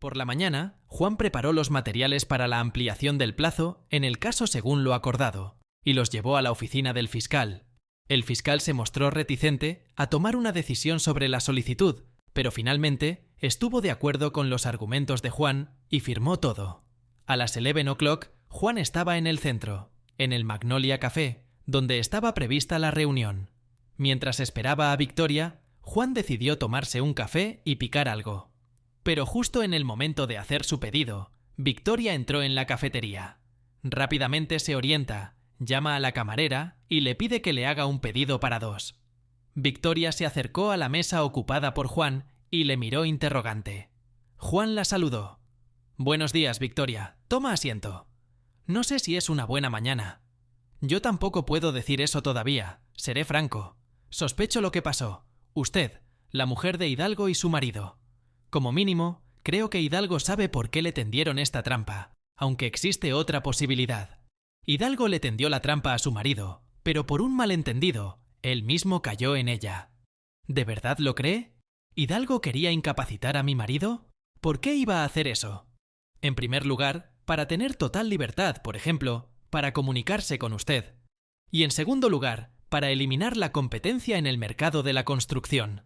Por la mañana, Juan preparó los materiales para la ampliación del plazo en el caso según lo acordado, y los llevó a la oficina del fiscal. El fiscal se mostró reticente a tomar una decisión sobre la solicitud, pero finalmente estuvo de acuerdo con los argumentos de Juan y firmó todo. A las 11 o'clock, Juan estaba en el centro, en el Magnolia Café, donde estaba prevista la reunión. Mientras esperaba a Victoria, Juan decidió tomarse un café y picar algo. Pero justo en el momento de hacer su pedido, Victoria entró en la cafetería. Rápidamente se orienta, llama a la camarera y le pide que le haga un pedido para dos. Victoria se acercó a la mesa ocupada por Juan y le miró interrogante. Juan la saludó. «Buenos días, Victoria. Toma asiento. No sé si es una buena mañana. Yo tampoco puedo decir eso todavía. Seré franco. Sospecho lo que pasó. Usted, la mujer de Hidalgo y su marido. Como mínimo, creo que Hidalgo sabe por qué le tendieron esta trampa, aunque existe otra posibilidad. Hidalgo le tendió la trampa a su marido, pero por un malentendido, él mismo cayó en ella. ¿De verdad lo cree? ¿Hidalgo quería incapacitar a mi marido? ¿Por qué iba a hacer eso? En primer lugar, para tener total libertad, por ejemplo, para comunicarse con usted. Y en segundo lugar, para eliminar la competencia en el mercado de la construcción.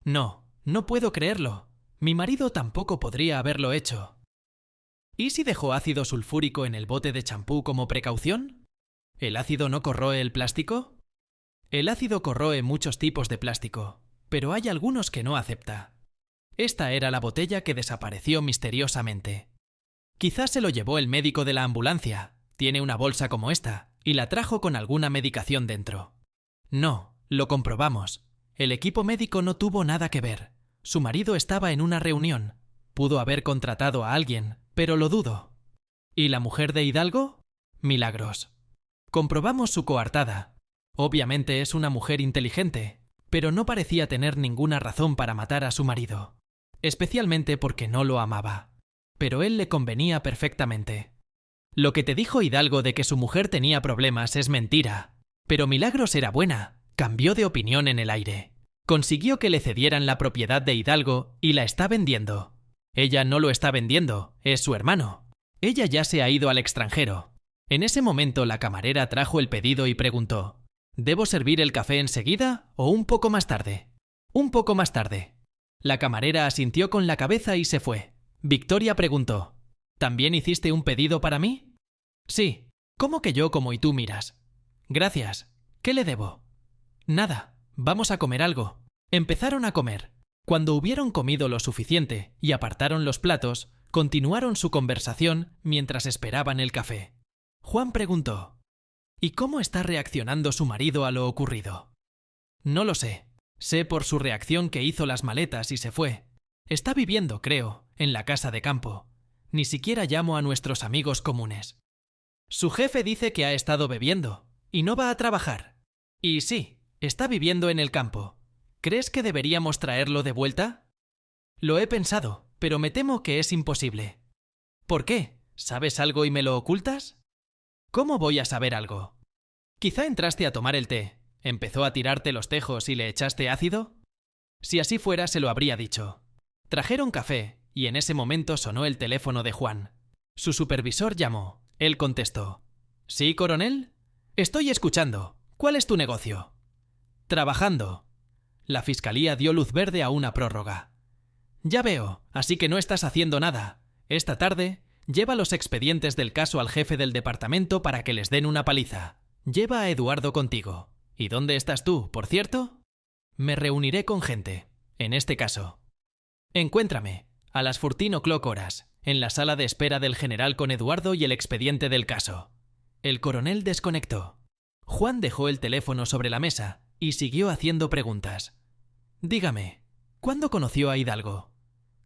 No, no puedo creerlo. Mi marido tampoco podría haberlo hecho. ¿Y si dejó ácido sulfúrico en el bote de champú como precaución? ¿El ácido no corroe el plástico? El ácido corroe muchos tipos de plástico, pero hay algunos que no acepta. Esta era la botella que desapareció misteriosamente. Quizás se lo llevó el médico de la ambulancia. Tiene una bolsa como esta, y la trajo con alguna medicación dentro. No, lo comprobamos. El equipo médico no tuvo nada que ver. Su marido estaba en una reunión. Pudo haber contratado a alguien, pero lo dudo. ¿Y la mujer de Hidalgo? Milagros. Comprobamos su coartada. Obviamente es una mujer inteligente, pero no parecía tener ninguna razón para matar a su marido. Especialmente porque no lo amaba. Pero él le convenía perfectamente. Lo que te dijo Hidalgo de que su mujer tenía problemas es mentira. Pero Milagros era buena. Cambió de opinión en el aire. Consiguió que le cedieran la propiedad de Hidalgo y la está vendiendo. Ella no lo está vendiendo, es su hermano. Ella ya se ha ido al extranjero. En ese momento la camarera trajo el pedido y preguntó: ¿debo servir el café enseguida o un poco más tarde? Un poco más tarde. La camarera asintió con la cabeza y se fue. Victoria preguntó: ¿también hiciste un pedido para mí? Sí. ¿Cómo que yo como y tú miras? Gracias. ¿Qué le debo? Nada. Vamos a comer algo. Empezaron a comer. Cuando hubieron comido lo suficiente y apartaron los platos, continuaron su conversación mientras esperaban el café. Juan preguntó: ¿y cómo está reaccionando su marido a lo ocurrido? No lo sé. Sé por su reacción que hizo las maletas y se fue. Está viviendo, creo, en la casa de campo. Ni siquiera llamo a nuestros amigos comunes. Su jefe dice que ha estado bebiendo y no va a trabajar. Y sí, está viviendo en el campo. ¿Crees que deberíamos traerlo de vuelta? Lo he pensado, pero me temo que es imposible. ¿Por qué? ¿Sabes algo y me lo ocultas? ¿Cómo voy a saber algo? Quizá entraste a tomar el té, empezó a tirarte los tejos y le echaste ácido. Si así fuera, se lo habría dicho. Trajeron café y en ese momento sonó el teléfono de Juan. Su supervisor llamó. Él contestó: ¿sí, coronel? Estoy escuchando. ¿Cuál es tu negocio? Trabajando. La fiscalía dio luz verde a una prórroga. Ya veo, así que no estás haciendo nada. Esta tarde, lleva los expedientes del caso al jefe del departamento para que les den una paliza. Lleva a Eduardo contigo. ¿Y dónde estás tú, por cierto? Me reuniré con gente, en este caso. Encuéntrame, a las 14 o'clock horas, en la sala de espera del general con Eduardo y el expediente del caso. El coronel desconectó. Juan dejó el teléfono sobre la mesa y siguió haciendo preguntas. Dígame, ¿cuándo conoció a Hidalgo?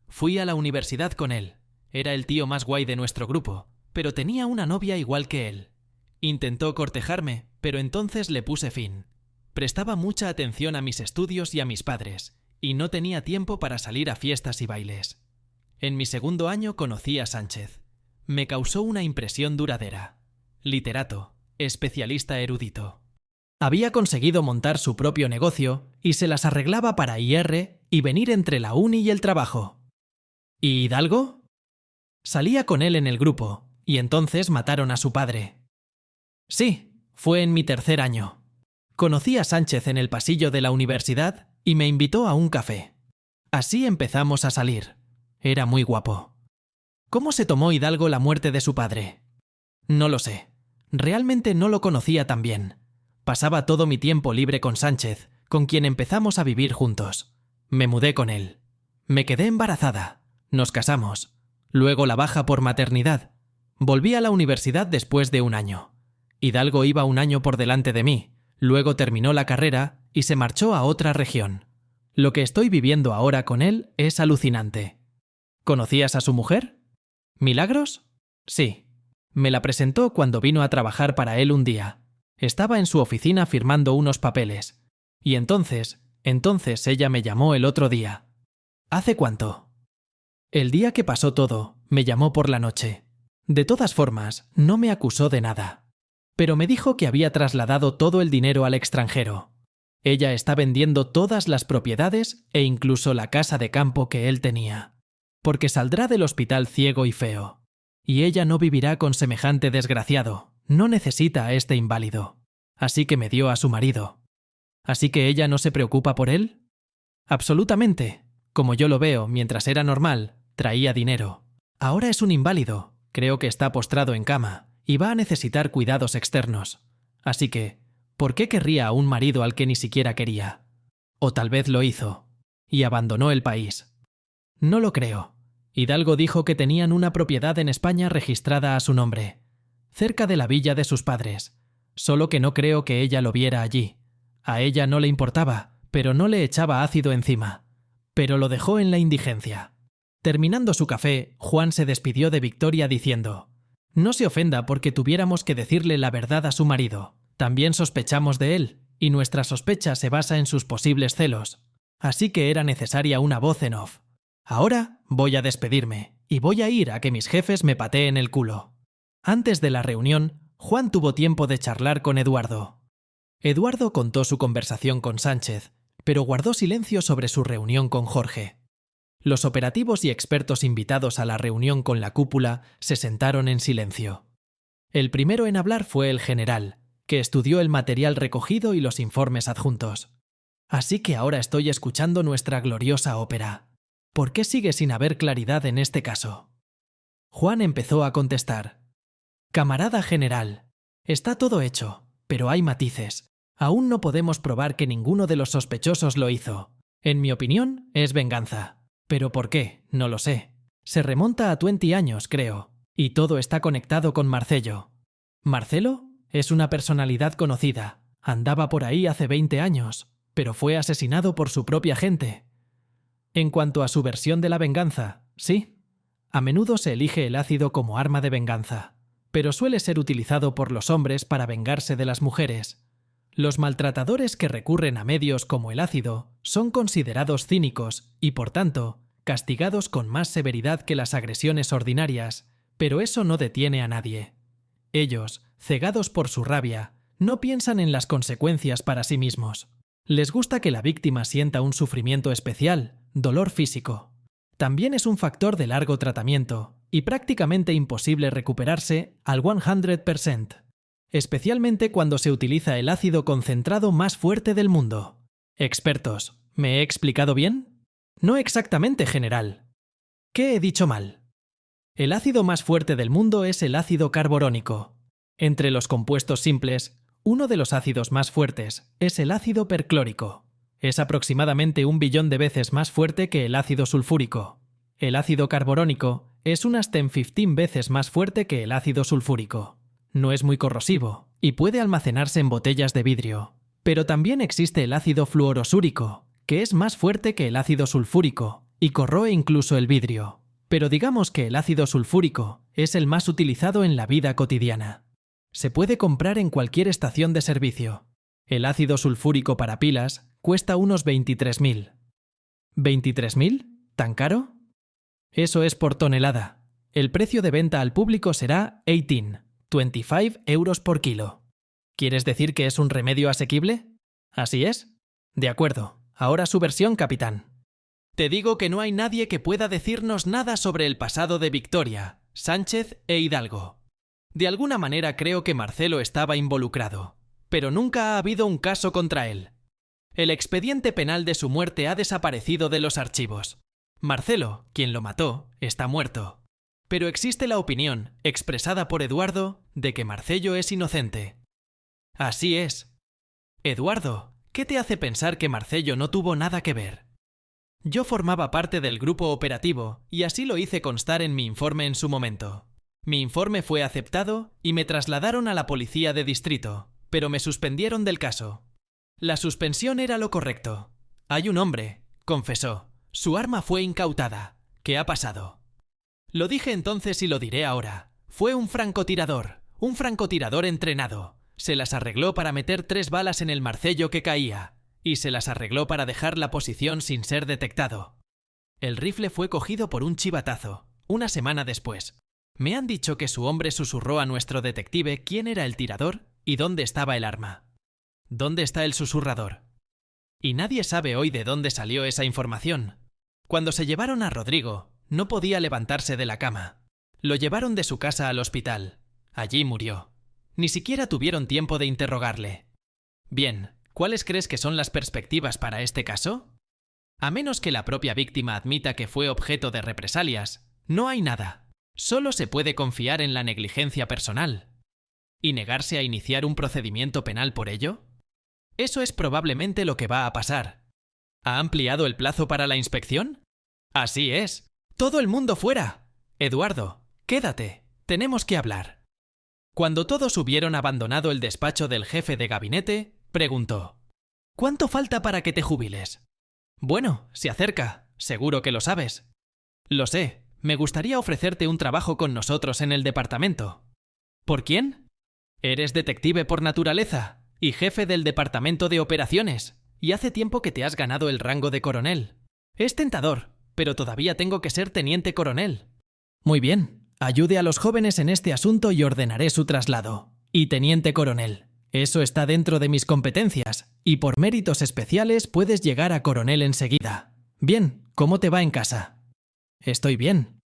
Fui a la universidad con él. Era el tío más guay de nuestro grupo, pero tenía una novia igual que él. Intentó cortejarme, pero entonces le puse fin. Prestaba mucha atención a mis estudios y a mis padres, y no tenía tiempo para salir a fiestas y bailes. En mi segundo año conocí a Sánchez. Me causó una impresión duradera. Literato, especialista erudito. Había conseguido montar su propio negocio y se las arreglaba para ir y venir entre la uni y el trabajo. ¿Y Hidalgo? Salía con él en el grupo, y entonces mataron a su padre. Sí, fue en mi tercer año. Conocí a Sánchez en el pasillo de la universidad y me invitó a un café. Así empezamos a salir. Era muy guapo. ¿Cómo se tomó Hidalgo la muerte de su padre? No lo sé. Realmente no lo conocía tan bien. Pasaba todo mi tiempo libre con Sánchez, con quien empezamos a vivir juntos. Me mudé con él. Me quedé embarazada. Nos casamos. Luego la baja por maternidad. Volví a la universidad después de un año. Hidalgo iba un año por delante de mí. Luego terminó la carrera y se marchó a otra región. Lo que estoy viviendo ahora con él es alucinante. ¿Conocías a su mujer? ¿Milagros? Sí. Me la presentó cuando vino a trabajar para él un día. Estaba en su oficina firmando unos papeles. Y entonces ella me llamó el otro día. ¿Hace cuánto? El día que pasó todo, me llamó por la noche. De todas formas, no me acusó de nada. Pero me dijo que había trasladado todo el dinero al extranjero. Ella está vendiendo todas las propiedades e incluso la casa de campo que él tenía. Porque saldrá del hospital ciego y feo. Y ella no vivirá con semejante desgraciado. No necesita a este inválido. Así que me dio a su marido. ¿Así que ella no se preocupa por él? Absolutamente. Como yo lo veo, mientras era normal, traía dinero. Ahora es un inválido. Creo que está postrado en cama y va a necesitar cuidados externos. Así que, ¿por qué querría a un marido al que ni siquiera quería? O tal vez lo hizo y abandonó el país. No lo creo. Hidalgo dijo que tenían una propiedad en España registrada a su nombre, cerca de la villa de sus padres. Solo que no creo que ella lo viera allí. A ella no le importaba, pero no le echaba ácido encima. Pero lo dejó en la indigencia. Terminando su café, Juan se despidió de Victoria diciendo: «No se ofenda porque tuviéramos que decirle la verdad a su marido. También sospechamos de él, y nuestra sospecha se basa en sus posibles celos. Así que era necesaria una voz en off. Ahora voy a despedirme, y voy a ir a que mis jefes me pateen el culo». Antes de la reunión, Juan tuvo tiempo de charlar con Eduardo. Eduardo contó su conversación con Sánchez, pero guardó silencio sobre su reunión con Jorge. Los operativos y expertos invitados a la reunión con la cúpula se sentaron en silencio. El primero en hablar fue el general, que estudió el material recogido y los informes adjuntos. Así que ahora estoy escuchando nuestra gloriosa ópera. ¿Por qué sigue sin haber claridad en este caso? Juan empezó a contestar. Camarada general, está todo hecho, pero hay matices. Aún no podemos probar que ninguno de los sospechosos lo hizo. En mi opinión, es venganza. ¿Pero por qué? No lo sé. Se remonta a 20 años, creo. Y todo está conectado con Marcello. ¿Marcelo? Es una personalidad conocida. Andaba por ahí hace 20 años, pero fue asesinado por su propia gente. En cuanto a su versión de la venganza, sí. A menudo se elige el ácido como arma de venganza, pero suele ser utilizado por los hombres para vengarse de las mujeres. Los maltratadores que recurren a medios como el ácido son considerados cínicos y, por tanto, castigados con más severidad que las agresiones ordinarias, pero eso no detiene a nadie. Ellos, cegados por su rabia, no piensan en las consecuencias para sí mismos. Les gusta que la víctima sienta un sufrimiento especial, dolor físico. También es un factor de largo tratamiento y prácticamente imposible recuperarse al 100%. Especialmente cuando se utiliza el ácido concentrado más fuerte del mundo. Expertos, ¿me he explicado bien? No exactamente, general. ¿Qué he dicho mal? El ácido más fuerte del mundo es el ácido carborónico. Entre los compuestos simples, uno de los ácidos más fuertes es el ácido perclórico. Es aproximadamente 1 billón de veces más fuerte que el ácido sulfúrico. El ácido carborónico es unas 10-15 veces más fuerte que el ácido sulfúrico. No es muy corrosivo y puede almacenarse en botellas de vidrio. Pero también existe el ácido fluorosúrico, que es más fuerte que el ácido sulfúrico y corroe incluso el vidrio. Pero digamos que el ácido sulfúrico es el más utilizado en la vida cotidiana. Se puede comprar en cualquier estación de servicio. El ácido sulfúrico para pilas cuesta unos 23.000. ¿23.000? ¿Tan caro? Eso es por tonelada. El precio de venta al público será 25 euros por kilo. ¿Quieres decir que es un remedio asequible? ¿Así es? De acuerdo. Ahora su versión, capitán. Te digo que no hay nadie que pueda decirnos nada sobre el pasado de Victoria, Sánchez e Hidalgo. De alguna manera creo que Marcelo estaba involucrado, pero nunca ha habido un caso contra él. El expediente penal de su muerte ha desaparecido de los archivos. Marcelo, quien lo mató, está muerto. Pero existe la opinión, expresada por Eduardo, de que Marcello es inocente. Así es. Eduardo, ¿qué te hace pensar que Marcello no tuvo nada que ver? Yo formaba parte del grupo operativo y así lo hice constar en mi informe en su momento. Mi informe fue aceptado y me trasladaron a la policía de distrito, pero me suspendieron del caso. La suspensión era lo correcto. Hay un hombre, confesó. Su arma fue incautada. ¿Qué ha pasado? Lo dije entonces y lo diré ahora. Fue un francotirador entrenado. Se las arregló para meter 3 balas en el Marcello que caía, y se las arregló para dejar la posición sin ser detectado. El rifle fue cogido por un chivatazo, una semana después. Me han dicho que su hombre susurró a nuestro detective quién era el tirador y dónde estaba el arma. ¿Dónde está el susurrador? Y nadie sabe hoy de dónde salió esa información. Cuando se llevaron a Rodrigo, no podía levantarse de la cama. Lo llevaron de su casa al hospital. Allí murió. Ni siquiera tuvieron tiempo de interrogarle. Bien, ¿cuáles crees que son las perspectivas para este caso? A menos que la propia víctima admita que fue objeto de represalias, no hay nada. Solo se puede confiar en la negligencia personal. ¿Y negarse a iniciar un procedimiento penal por ello? Eso es probablemente lo que va a pasar. ¿Ha ampliado el plazo para la inspección? Así es. ¡Todo el mundo fuera! Eduardo, quédate. Tenemos que hablar. Cuando todos hubieron abandonado el despacho del jefe de gabinete, preguntó: ¿Cuánto falta para que te jubiles? Bueno, se acerca. Seguro que lo sabes. Lo sé. Me gustaría ofrecerte un trabajo con nosotros en el departamento. ¿Por quién? Eres detective por naturaleza y jefe del departamento de operaciones, y hace tiempo que te has ganado el rango de coronel. Es tentador, pero todavía tengo que ser teniente coronel. Muy bien, ayude a los jóvenes en este asunto y ordenaré su traslado. Y teniente coronel, eso está dentro de mis competencias, y por méritos especiales puedes llegar a coronel enseguida. Bien, ¿cómo te va en casa? Estoy bien.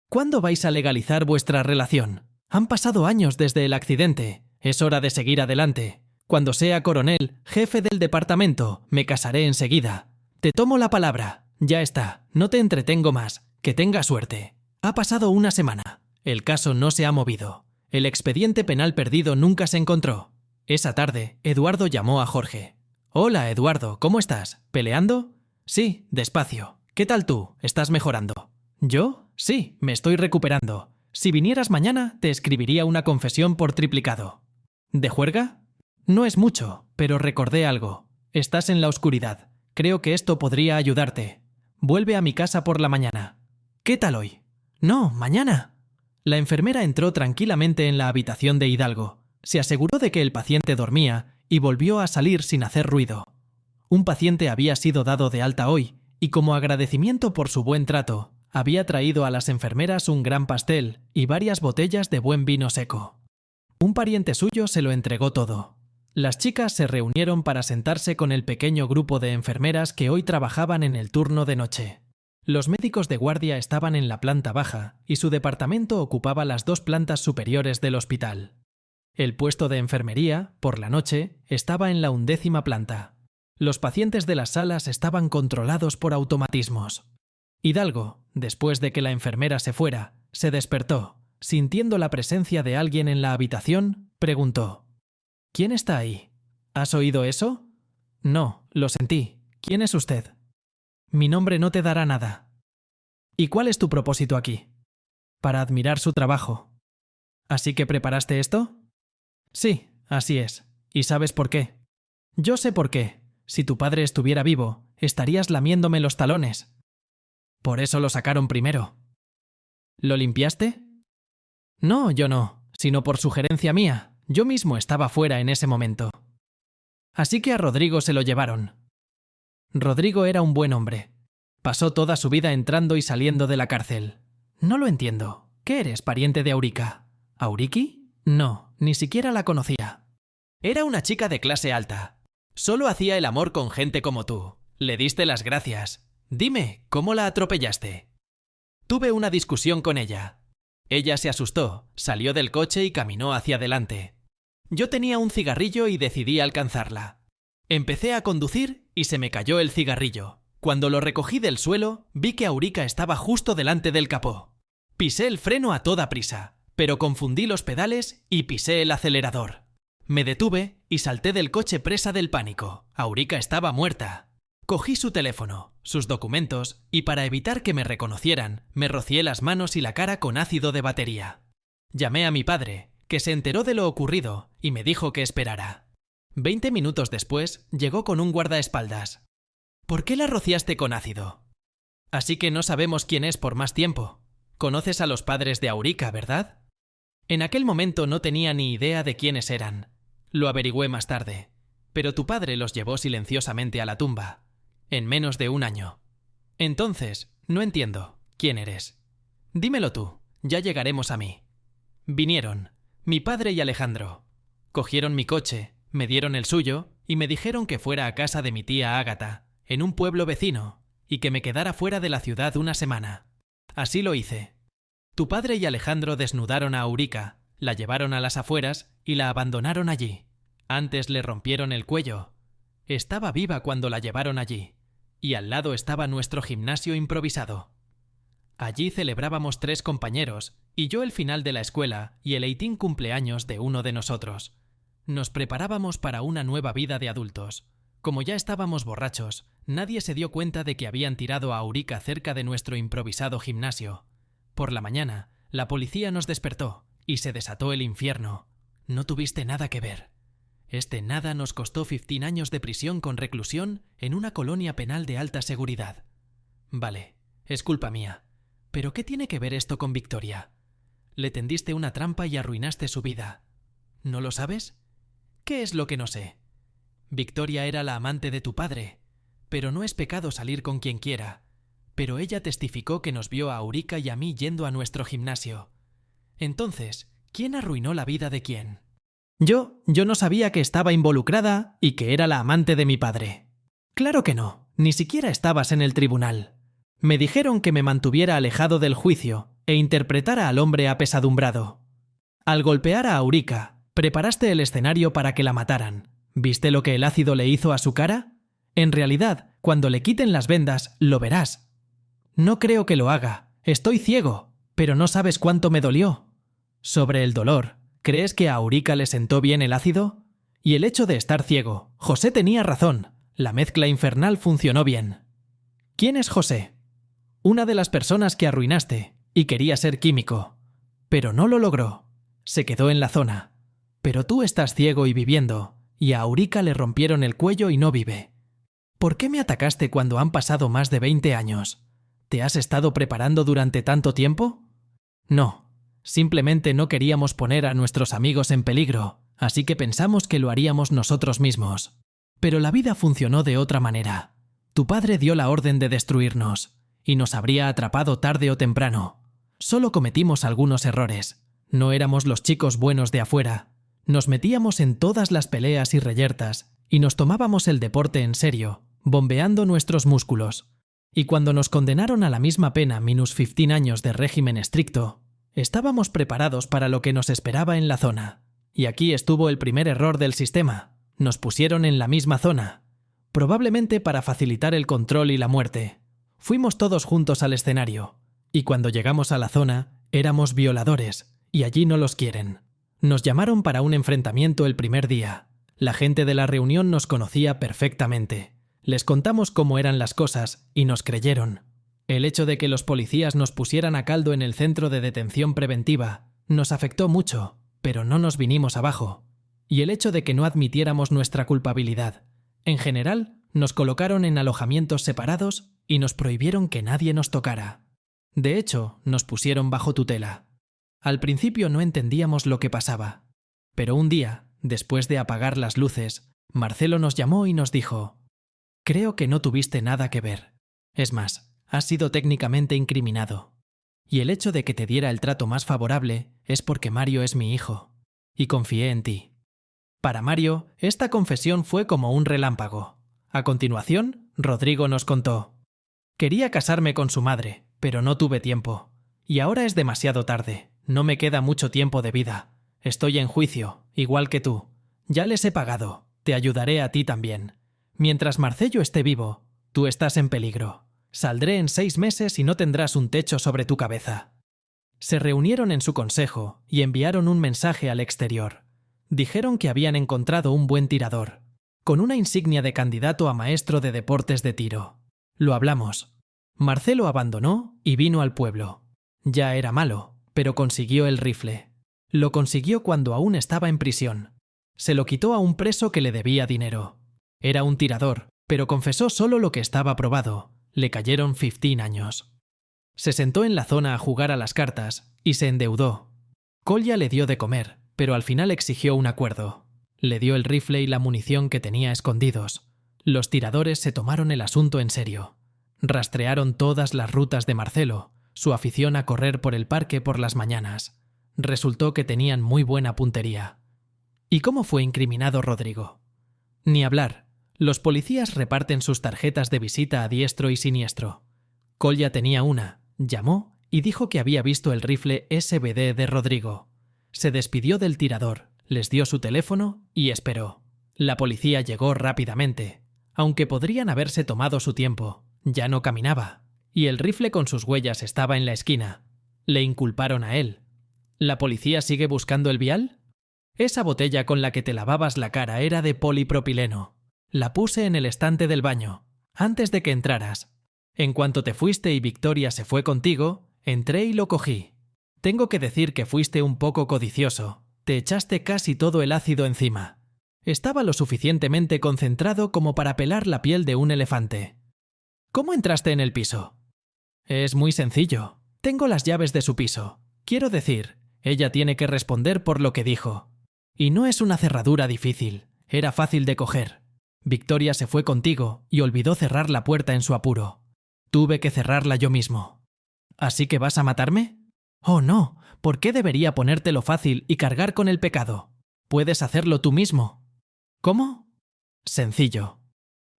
¿Cuándo vais a legalizar vuestra relación? Han pasado años desde el accidente. Es hora de seguir adelante. Cuando sea coronel, jefe del departamento, me casaré enseguida. Te tomo la palabra. Ya está. No te entretengo más. Que tenga suerte. Ha pasado una semana. El caso no se ha movido. El expediente penal perdido nunca se encontró. Esa tarde, Eduardo llamó a Jorge. Hola, Eduardo, ¿cómo estás? ¿Peleando? Sí, despacio. ¿Qué tal tú? ¿Estás mejorando? ¿Yo? Sí, me estoy recuperando. Si vinieras mañana, te escribiría una confesión por triplicado. ¿De juerga? No es mucho, pero recordé algo. Estás en la oscuridad. Creo que esto podría ayudarte. Vuelve a mi casa por la mañana. ¿Qué tal hoy? No, mañana. La enfermera entró tranquilamente en la habitación de Hidalgo. Se aseguró de que el paciente dormía y volvió a salir sin hacer ruido. Un paciente había sido dado de alta hoy y, como agradecimiento por su buen trato, había traído a las enfermeras un gran pastel y varias botellas de buen vino seco. Un pariente suyo se lo entregó todo. Las chicas se reunieron para sentarse con el pequeño grupo de enfermeras que hoy trabajaban en el turno de noche. Los médicos de guardia estaban en la planta baja y su departamento ocupaba las 2 plantas superiores del hospital. El puesto de enfermería, por la noche, estaba en la 11ª planta. Los pacientes de las salas estaban controlados por automatismos. Hidalgo, después de que la enfermera se fuera, se despertó. Sintiendo la presencia de alguien en la habitación, preguntó: ¿Quién está ahí? ¿Has oído eso? No, lo sentí. ¿Quién es usted? Mi nombre no te dará nada. ¿Y cuál es tu propósito aquí? Para admirar su trabajo. ¿Así que preparaste esto? Sí, así es. ¿Y sabes por qué? Yo sé por qué. Si tu padre estuviera vivo, estarías lamiéndome los talones. Por eso lo sacaron primero. ¿Lo limpiaste? No, yo no, sino por sugerencia mía. Yo mismo estaba fuera en ese momento. Así que a Rodrigo se lo llevaron. Rodrigo era un buen hombre. Pasó toda su vida entrando y saliendo de la cárcel. No lo entiendo. ¿Qué eres, pariente de Aurica? ¿Auriki? No, ni siquiera la conocía. Era una chica de clase alta. Solo hacía el amor con gente como tú. Le diste las gracias. Dime, ¿cómo la atropellaste? Tuve una discusión con ella. Ella se asustó, salió del coche y caminó hacia adelante. Yo tenía un cigarrillo y decidí alcanzarla. Empecé a conducir y se me cayó el cigarrillo. Cuando lo recogí del suelo, vi que Aurica estaba justo delante del capó. Pisé el freno a toda prisa, pero confundí los pedales y pisé el acelerador. Me detuve y salté del coche presa del pánico. Aurica estaba muerta. Cogí su teléfono, sus documentos y para evitar que me reconocieran, me rocié las manos y la cara con ácido de batería. Llamé a mi padre, que se enteró de lo ocurrido y me dijo que esperara. 20 minutos después, llegó con un guardaespaldas. ¿Por qué la rociaste con ácido? Así que no sabemos quién es por más tiempo. Conoces a los padres de Aurica, ¿verdad? En aquel momento no tenía ni idea de quiénes eran. Lo averigüé más tarde. Pero tu padre los llevó silenciosamente a la tumba. En menos de un año. Entonces, no entiendo. ¿Quién eres? Dímelo tú. Ya llegaremos a mí. Vinieron. Mi padre y Alejandro. Cogieron mi coche, me dieron el suyo y me dijeron que fuera a casa de mi tía Ágata, en un pueblo vecino, y que me quedara fuera de la ciudad una semana. Así lo hice. Tu padre y Alejandro desnudaron a Aurica, la llevaron a las afueras y la abandonaron allí. Antes le rompieron el cuello. Estaba viva cuando la llevaron allí, y al lado estaba nuestro gimnasio improvisado. Allí celebrábamos 3 compañeros, y yo el final de la escuela y el 18 cumpleaños de uno de nosotros. Nos preparábamos para una nueva vida de adultos. Como ya estábamos borrachos, nadie se dio cuenta de que habían tirado a Aurica cerca de nuestro improvisado gimnasio. Por la mañana, la policía nos despertó y se desató el infierno. No tuviste nada que ver. Este nada nos costó 15 años de prisión con reclusión en una colonia penal de alta seguridad. Vale, es culpa mía. ¿Pero qué tiene que ver esto con Victoria? Le tendiste una trampa y arruinaste su vida. ¿No lo sabes? ¿Qué es lo que no sé? Victoria era la amante de tu padre, pero no es pecado salir con quien quiera. Pero ella testificó que nos vio a Aurica y a mí yendo a nuestro gimnasio. Entonces, ¿quién arruinó la vida de quién? Yo no sabía que estaba involucrada y que era la amante de mi padre. Claro que no, ni siquiera estabas en el tribunal. Me dijeron que me mantuviera alejado del juicio e interpretara al hombre apesadumbrado. Al golpear a Aurica, preparaste el escenario para que la mataran. ¿Viste lo que el ácido le hizo a su cara? En realidad, cuando le quiten las vendas, lo verás. No creo que lo haga. Estoy ciego, pero no sabes cuánto me dolió. Sobre el dolor, ¿crees que a Aurica le sentó bien el ácido? Y el hecho de estar ciego. José tenía razón. La mezcla infernal funcionó bien. ¿Quién es José? Una de las personas que arruinaste, y quería ser químico. Pero no lo logró. Se quedó en la zona. Pero tú estás ciego y viviendo, y a Aurica le rompieron el cuello y no vive. ¿Por qué me atacaste cuando han pasado más de 20 años? ¿Te has estado preparando durante tanto tiempo? No, simplemente no queríamos poner a nuestros amigos en peligro, así que pensamos que lo haríamos nosotros mismos. Pero la vida funcionó de otra manera. Tu padre dio la orden de destruirnos, y nos habría atrapado tarde o temprano. Solo cometimos algunos errores. No éramos los chicos buenos de afuera. Nos metíamos en todas las peleas y reyertas, y nos tomábamos el deporte en serio, bombeando nuestros músculos. Y cuando nos condenaron a la misma pena -15 años de régimen estricto, estábamos preparados para lo que nos esperaba en la zona. Y aquí estuvo el primer error del sistema. Nos pusieron en la misma zona, probablemente para facilitar el control y la muerte. Fuimos todos juntos al escenario, y cuando llegamos a la zona, éramos violadores, y allí no los quieren. Nos llamaron para un enfrentamiento el primer día. La gente de la reunión nos conocía perfectamente. Les contamos cómo eran las cosas, y nos creyeron. El hecho de que los policías nos pusieran a caldo en el centro de detención preventiva nos afectó mucho, pero no nos vinimos abajo. Y el hecho de que no admitiéramos nuestra culpabilidad. En general, nos colocaron en alojamientos separados y nos prohibieron que nadie nos tocara. De hecho, nos pusieron bajo tutela. Al principio no entendíamos lo que pasaba. Pero un día, después de apagar las luces, Marcelo nos llamó y nos dijo: «Creo que no tuviste nada que ver. Es más, has sido técnicamente incriminado. Y el hecho de que te diera el trato más favorable es porque Mario es mi hijo. Y confié en ti». Para Mario, esta confesión fue como un relámpago. A continuación, Rodrigo nos contó: Quería casarme con su madre, pero no tuve tiempo. Y ahora es demasiado tarde. No me queda mucho tiempo de vida. Estoy en juicio, igual que tú. Ya les he pagado. Te ayudaré a ti también. Mientras Marcello esté vivo, tú estás en peligro. Saldré en 6 meses y no tendrás un techo sobre tu cabeza. Se reunieron en su consejo y enviaron un mensaje al exterior. Dijeron que habían encontrado un buen tirador, con una insignia de candidato a maestro de deportes de tiro. Lo hablamos. Marcelo abandonó y vino al pueblo. Ya era malo, pero consiguió el rifle. Lo consiguió cuando aún estaba en prisión. Se lo quitó a un preso que le debía dinero. Era un tirador, pero confesó solo lo que estaba probado. Le cayeron 15 años. Se sentó en la zona a jugar a las cartas y se endeudó. Kolya le dio de comer, pero al final exigió un acuerdo. Le dio el rifle y la munición que tenía escondidos. Los tiradores se tomaron el asunto en serio. Rastrearon todas las rutas de Marcelo, su afición a correr por el parque por las mañanas. Resultó que tenían muy buena puntería. ¿Y cómo fue incriminado Rodrigo? Ni hablar. Los policías reparten sus tarjetas de visita a diestro y siniestro. Kolya tenía una, llamó y dijo que había visto el rifle SBD de Rodrigo. Se despidió del tirador, les dio su teléfono y esperó. La policía llegó rápidamente, aunque podrían haberse tomado su tiempo. Ya no caminaba, y el rifle con sus huellas estaba en la esquina. Le inculparon a él. ¿La policía sigue buscando el vial? Esa botella con la que te lavabas la cara era de polipropileno. La puse en el estante del baño, antes de que entraras. En cuanto te fuiste y Victoria se fue contigo, entré y lo cogí. Tengo que decir que fuiste un poco codicioso. Te echaste casi todo el ácido encima. Estaba lo suficientemente concentrado como para pelar la piel de un elefante. ¿Cómo entraste en el piso? Es muy sencillo. Tengo las llaves de su piso. Quiero decir, ella tiene que responder por lo que dijo. Y no es una cerradura difícil. Era fácil de coger. Victoria se fue contigo y olvidó cerrar la puerta en su apuro. Tuve que cerrarla yo mismo. ¿Así que vas a matarme? Oh, no. ¿Por qué debería ponértelo fácil y cargar con el pecado? Puedes hacerlo tú mismo. ¿Cómo? Sencillo.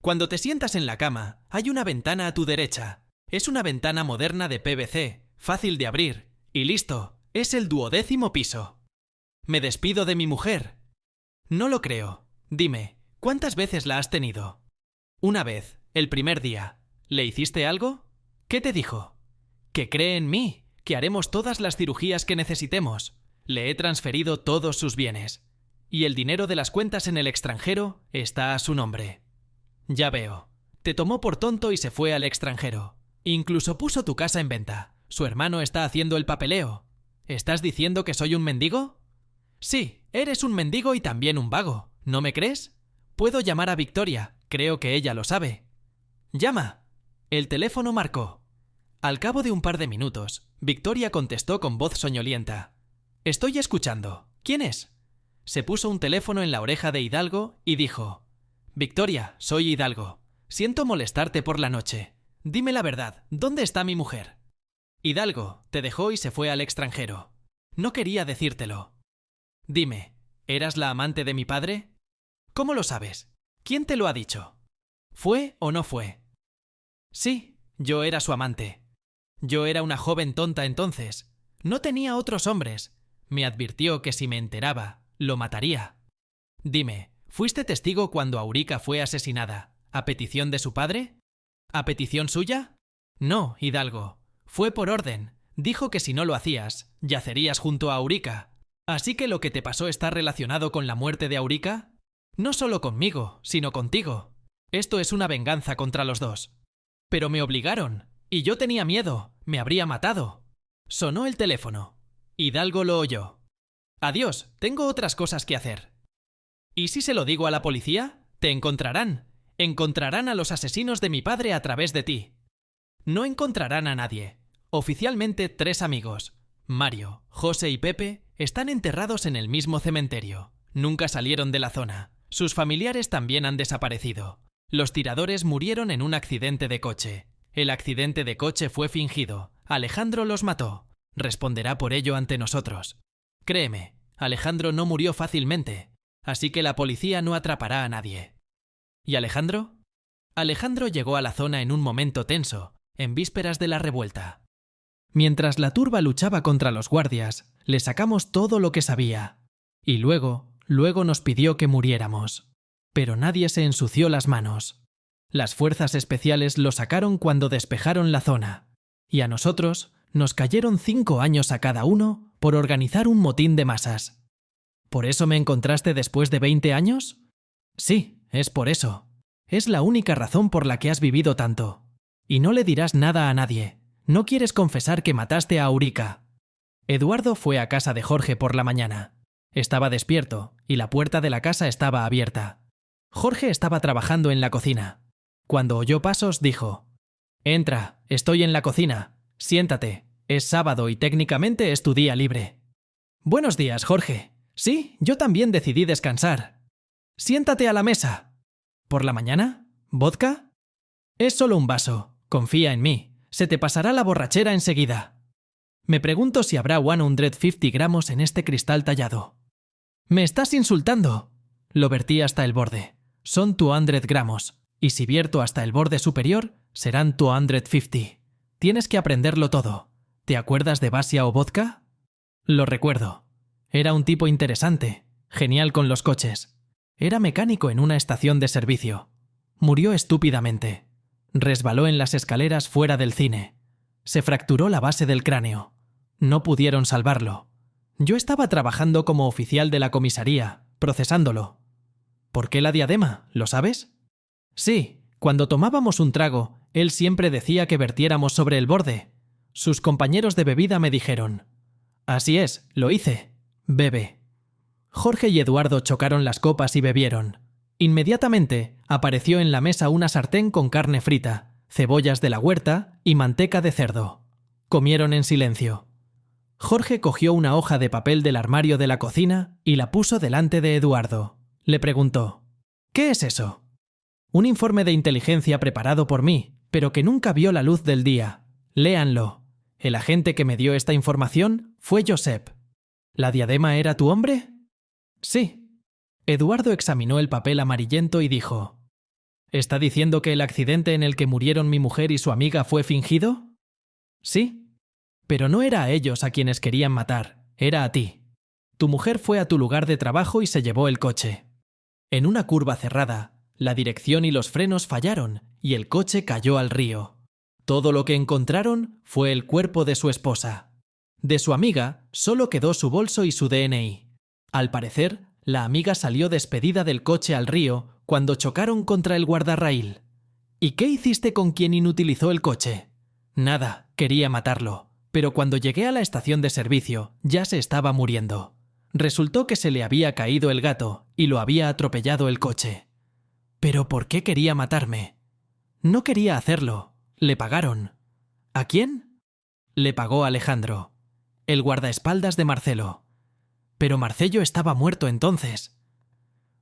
Cuando te sientas en la cama, hay una ventana a tu derecha. Es una ventana moderna de PVC, fácil de abrir. Y listo, es el 12º piso. Me despido de mi mujer. No lo creo. Dime, ¿cuántas veces la has tenido? Una vez, el primer día. ¿Le hiciste algo? ¿Qué te dijo? Que cree en mí, que haremos todas las cirugías que necesitemos. Le he transferido todos sus bienes. Y el dinero de las cuentas en el extranjero está a su nombre. Ya veo. Te tomó por tonto y se fue al extranjero. Incluso puso tu casa en venta. Su hermano está haciendo el papeleo. ¿Estás diciendo que soy un mendigo? Sí, eres un mendigo y también un vago. ¿No me crees? Puedo llamar a Victoria. Creo que ella lo sabe. Llama. El teléfono marcó. Al cabo de un par de minutos, Victoria contestó con voz soñolienta. Estoy escuchando. ¿Quién es? Se puso un teléfono en la oreja de Hidalgo y dijo: Victoria, soy Hidalgo. Siento molestarte por la noche. Dime la verdad, ¿dónde está mi mujer? Hidalgo, te dejó y se fue al extranjero. No quería decírtelo. Dime, ¿eras la amante de mi padre? ¿Cómo lo sabes? ¿Quién te lo ha dicho? ¿Fue o no fue? Sí, yo era su amante. Yo era una joven tonta entonces. No tenía otros hombres. Me advirtió que si me enteraba, lo mataría. Dime, ¿fuiste testigo cuando Aurica fue asesinada? ¿A petición de su padre? ¿A petición suya? No, Hidalgo. Fue por orden. Dijo que si no lo hacías, yacerías junto a Aurica. ¿Así que lo que te pasó está relacionado con la muerte de Aurica? No solo conmigo, sino contigo. Esto es una venganza contra los dos. Pero me obligaron, y yo tenía miedo. Me habría matado. Sonó el teléfono. Hidalgo lo oyó. Adiós, tengo otras cosas que hacer. ¿Y si se lo digo a la policía? Te encontrarán. Encontrarán a los asesinos de mi padre a través de ti. No encontrarán a nadie. Oficialmente 3 amigos, Mario, José y Pepe, están enterrados en el mismo cementerio. Nunca salieron de la zona. Sus familiares también han desaparecido. Los tiradores murieron en un accidente de coche. El accidente de coche fue fingido. Alejandro los mató. Responderá por ello ante nosotros. Créeme, Alejandro no murió fácilmente, así que la policía no atrapará a nadie. ¿Y Alejandro? Alejandro llegó a la zona en un momento tenso, en vísperas de la revuelta. Mientras la turba luchaba contra los guardias, le sacamos todo lo que sabía. Y luego nos pidió que muriéramos. Pero nadie se ensució las manos. Las fuerzas especiales lo sacaron cuando despejaron la zona. Y a nosotros nos cayeron 5 años a cada uno por organizar un motín de masas. ¿Por eso me encontraste después de 20 años? Sí, es por eso. Es la única razón por la que has vivido tanto. Y no le dirás nada a nadie. No quieres confesar que mataste a Aurica. Eduardo fue a casa de Jorge por la mañana. Estaba despierto y la puerta de la casa estaba abierta. Jorge estaba trabajando en la cocina. Cuando oyó pasos, dijo: «Entra, estoy en la cocina. Siéntate. Es sábado y técnicamente es tu día libre». «Buenos días, Jorge. Sí, yo también decidí descansar». «Siéntate a la mesa». «¿Por la mañana? ¿Vodka?» «Es solo un vaso. Confía en mí. Se te pasará la borrachera enseguida». Me pregunto si habrá 150 gramos en este cristal tallado. «Me estás insultando». Lo vertí hasta el borde. Son 200 gramos. Y si vierto hasta el borde superior, serán 250. Tienes que aprenderlo todo. ¿Te acuerdas de Basia o vodka? Lo recuerdo. Era un tipo interesante, genial con los coches. Era mecánico en una estación de servicio. Murió estúpidamente. Resbaló en las escaleras fuera del cine. Se fracturó la base del cráneo. No pudieron salvarlo. Yo estaba trabajando como oficial de la comisaría, procesándolo. ¿Por qué la diadema? ¿Lo sabes? Sí, cuando tomábamos un trago, él siempre decía que vertiéramos sobre el borde. Sus compañeros de bebida me dijeron: «Así es, lo hice. Bebe». Jorge y Eduardo chocaron las copas y bebieron. Inmediatamente apareció en la mesa una sartén con carne frita, cebollas de la huerta y manteca de cerdo. Comieron en silencio. Jorge cogió una hoja de papel del armario de la cocina y la puso delante de Eduardo. Le preguntó: «¿Qué es eso?» «Un informe de inteligencia preparado por mí, pero que nunca vio la luz del día. Léanlo. El agente que me dio esta información fue Josep». «¿La diadema era tu hombre?» «Sí». Eduardo examinó el papel amarillento y dijo: «¿Está diciendo que el accidente en el que murieron mi mujer y su amiga fue fingido?» «Sí. Pero no era a ellos a quienes querían matar, era a ti. Tu mujer fue a tu lugar de trabajo y se llevó el coche. En una curva cerrada, la dirección y los frenos fallaron y el coche cayó al río. Todo lo que encontraron fue el cuerpo de su esposa. De su amiga solo quedó su bolso y su DNI. Al parecer, la amiga salió despedida del coche al río cuando chocaron contra el guardarraíl. ¿Y qué hiciste con quien inutilizó el coche?» «Nada, quería matarlo. Pero cuando llegué a la estación de servicio, ya se estaba muriendo. Resultó que se le había caído el gato y lo había atropellado el coche». «¿Pero por qué quería matarme?» «No quería hacerlo. Le pagaron». «¿A quién?» «Le pagó Alejandro, el guardaespaldas de Marcelo». «Pero Marcello estaba muerto entonces».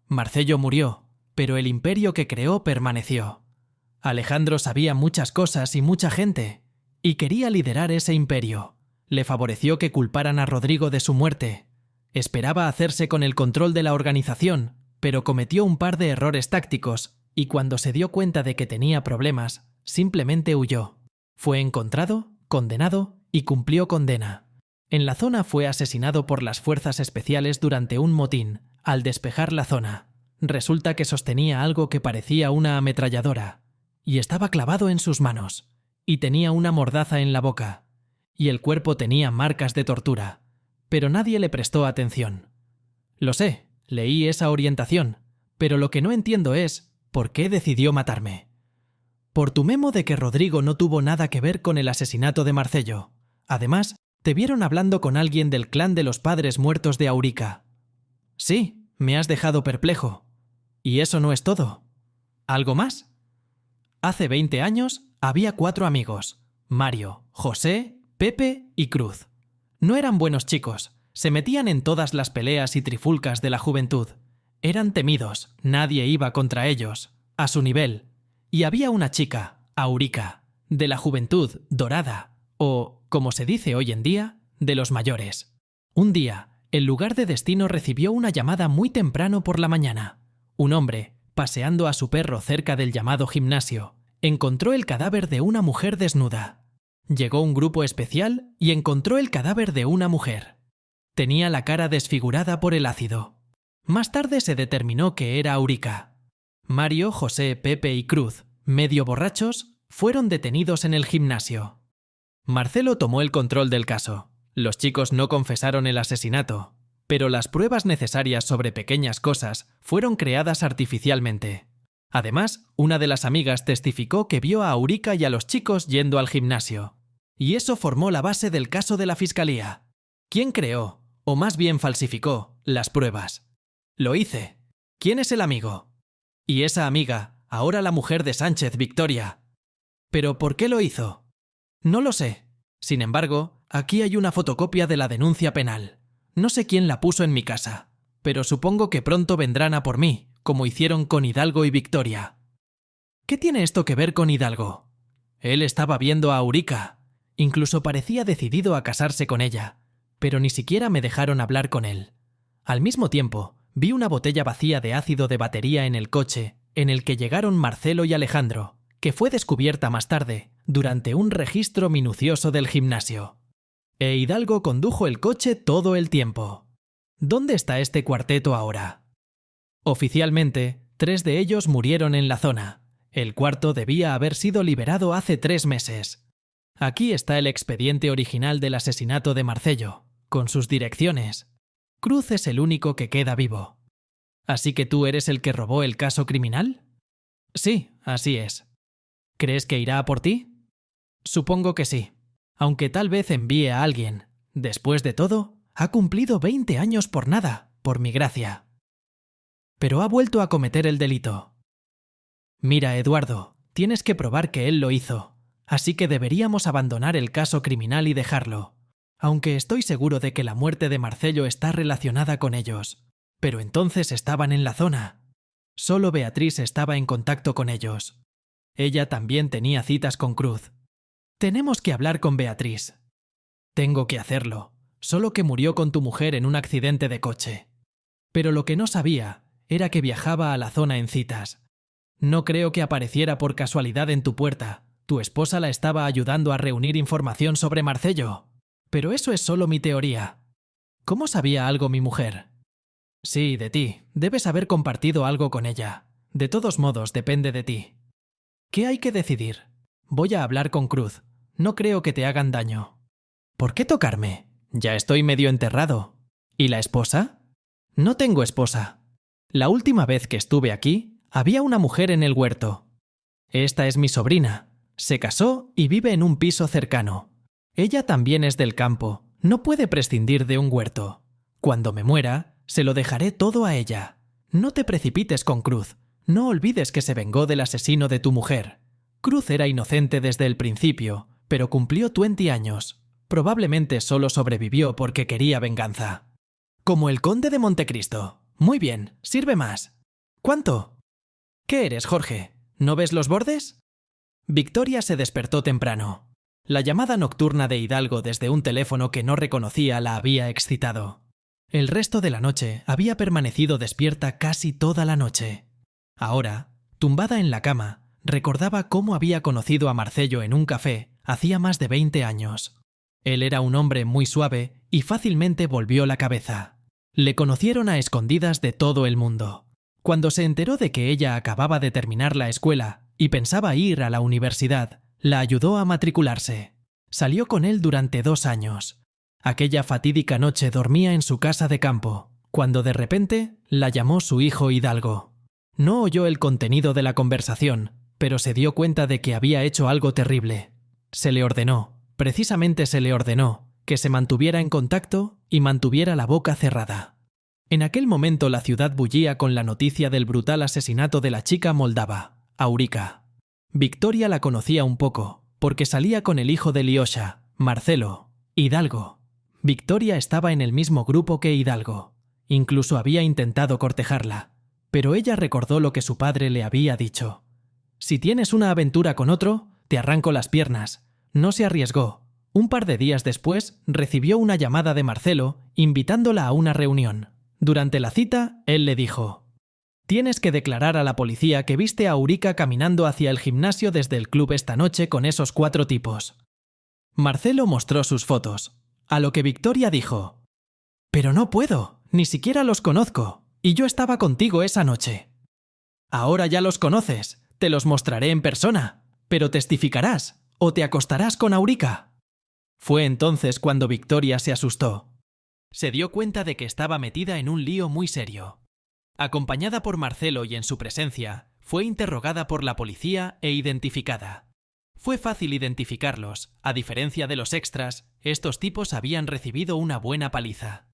«Marcello murió, pero el imperio que creó permaneció. Alejandro sabía muchas cosas y mucha gente, y quería liderar ese imperio. Le favoreció que culparan a Rodrigo de su muerte. Esperaba hacerse con el control de la organización, pero cometió un par de errores tácticos, y cuando se dio cuenta de que tenía problemas, simplemente huyó. Fue encontrado, condenado y cumplió condena. En la zona fue asesinado por las fuerzas especiales durante un motín, al despejar la zona. Resulta que sostenía algo que parecía una ametralladora, y estaba clavado en sus manos, y tenía una mordaza en la boca, y el cuerpo tenía marcas de tortura, pero nadie le prestó atención. Lo sé, leí esa orientación, pero lo que no entiendo es ¿por qué decidió matarme? Por tu memo de que Rodrigo no tuvo nada que ver con el asesinato de Marcello. Además, te vieron hablando con alguien del clan de los padres muertos de Aurica. Sí, me has dejado perplejo. Y eso no es todo. ¿Algo más? Hace 20 años había 4 amigos: Mario, José, Pepe y Cruz. No eran buenos chicos, se metían en todas las peleas y trifulcas de la juventud. Eran temidos, nadie iba contra ellos, a su nivel. Y había una chica, Aurica, de la juventud dorada, o, como se dice hoy en día, de los mayores. Un día, el lugar de destino recibió una llamada muy temprano por la mañana. Un hombre, paseando a su perro cerca del llamado gimnasio, encontró el cadáver de una mujer desnuda. Llegó un grupo especial y encontró el cadáver de una mujer. Tenía la cara desfigurada por el ácido. Más tarde se determinó que era Aurica. Mario, José, Pepe y Cruz, medio borrachos, fueron detenidos en el gimnasio. Marcelo tomó el control del caso. Los chicos no confesaron el asesinato, pero las pruebas necesarias sobre pequeñas cosas fueron creadas artificialmente. Además, una de las amigas testificó que vio a Aurica y a los chicos yendo al gimnasio. Y eso formó la base del caso de la fiscalía. ¿Quién creó, o más bien falsificó, las pruebas? Lo hice. ¿Quién es el amigo? Y esa amiga, ahora la mujer de Sánchez, Victoria. ¿Pero por qué lo hizo? No lo sé. Sin embargo, aquí hay una fotocopia de la denuncia penal. No sé quién la puso en mi casa, pero supongo que pronto vendrán a por mí, como hicieron con Hidalgo y Victoria. ¿Qué tiene esto que ver con Hidalgo? Él estaba viendo a Aurica. Incluso parecía decidido a casarse con ella, pero ni siquiera me dejaron hablar con él. Al mismo tiempo, vi una botella vacía de ácido de batería en el coche en el que llegaron Marcelo y Alejandro, que fue descubierta más tarde durante un registro minucioso del gimnasio. E Hidalgo condujo el coche todo el tiempo. ¿Dónde está este cuarteto ahora? Oficialmente, 3 de ellos murieron en la zona. El cuarto debía haber sido liberado hace 3 meses. Aquí está el expediente original del asesinato de Marcello, con sus direcciones. Cruz es el único que queda vivo. ¿Así que tú eres el que robó el caso criminal? Sí, así es. ¿Crees que irá a por ti? Supongo que sí, aunque tal vez envíe a alguien. Después de todo, ha cumplido 20 años por nada, por mi gracia. Pero ha vuelto a cometer el delito. Mira, Eduardo, tienes que probar que él lo hizo, así que deberíamos abandonar el caso criminal y dejarlo, aunque estoy seguro de que la muerte de Marcello está relacionada con ellos. Pero entonces estaban en la zona. Solo Beatriz estaba en contacto con ellos. Ella también tenía citas con Cruz. Tenemos que hablar con Beatriz. Tengo que hacerlo, solo que murió con tu mujer en un accidente de coche. Pero lo que no sabía era que viajaba a la zona en citas. No creo que apareciera por casualidad en tu puerta. Tu esposa la estaba ayudando a reunir información sobre Marcello. Pero eso es solo mi teoría. ¿Cómo sabía algo mi mujer? Sí, de ti. Debes haber compartido algo con ella. De todos modos, depende de ti. ¿Qué hay que decidir? Voy a hablar con Cruz. No creo que te hagan daño. ¿Por qué tocarme? Ya estoy medio enterrado. ¿Y la esposa? No tengo esposa. La última vez que estuve aquí, había una mujer en el huerto. Esta es mi sobrina. Se casó y vive en un piso cercano. Ella también es del campo. No puede prescindir de un huerto. Cuando me muera, se lo dejaré todo a ella. No te precipites con Cruz. No olvides que se vengó del asesino de tu mujer. Cruz era inocente desde el principio, pero cumplió 20 años. Probablemente solo sobrevivió porque quería venganza. Como el conde de Montecristo. Muy bien, sirve más. ¿Cuánto? ¿Qué eres, Jorge? ¿No ves los bordes? Victoria se despertó temprano. La llamada nocturna de Hidalgo desde un teléfono que no reconocía la había excitado. El resto de la noche había permanecido despierta casi toda la noche. Ahora, tumbada en la cama, recordaba cómo había conocido a Marcello en un café hacía más de 20 años. Él era un hombre muy suave y fácilmente volvió la cabeza. Le conocieron a escondidas de todo el mundo. Cuando se enteró de que ella acababa de terminar la escuela y pensaba ir a la universidad, la ayudó a matricularse. Salió con él durante 2 años. Aquella fatídica noche dormía en su casa de campo, cuando de repente la llamó su hijo Hidalgo. No oyó el contenido de la conversación, pero se dio cuenta de que había hecho algo terrible. Se le ordenó, precisamente se le ordenó, que se mantuviera en contacto y mantuviera la boca cerrada. En aquel momento la ciudad bullía con la noticia del brutal asesinato de la chica moldava, Aurica. Victoria la conocía un poco, porque salía con el hijo de Liosha, Marcelo, Hidalgo. Victoria estaba en el mismo grupo que Hidalgo. Incluso había intentado cortejarla, pero ella recordó lo que su padre le había dicho. Si tienes una aventura con otro, te arranco las piernas. No se arriesgó. Un par de días después, recibió una llamada de Marcelo, invitándola a una reunión. Durante la cita, él le dijo: Tienes que declarar a la policía que viste a Aurica caminando hacia el gimnasio desde el club esta noche con esos 4 tipos. Marcelo mostró sus fotos, a lo que Victoria dijo: «Pero no puedo, ni siquiera los conozco, y yo estaba contigo esa noche». «Ahora ya los conoces, te los mostraré en persona, pero testificarás o te acostarás con Aurica». Fue entonces cuando Victoria se asustó. Se dio cuenta de que estaba metida en un lío muy serio. Acompañada por Marcelo y en su presencia, fue interrogada por la policía e identificada. Fue fácil identificarlos, a diferencia de los extras, estos tipos habían recibido una buena paliza.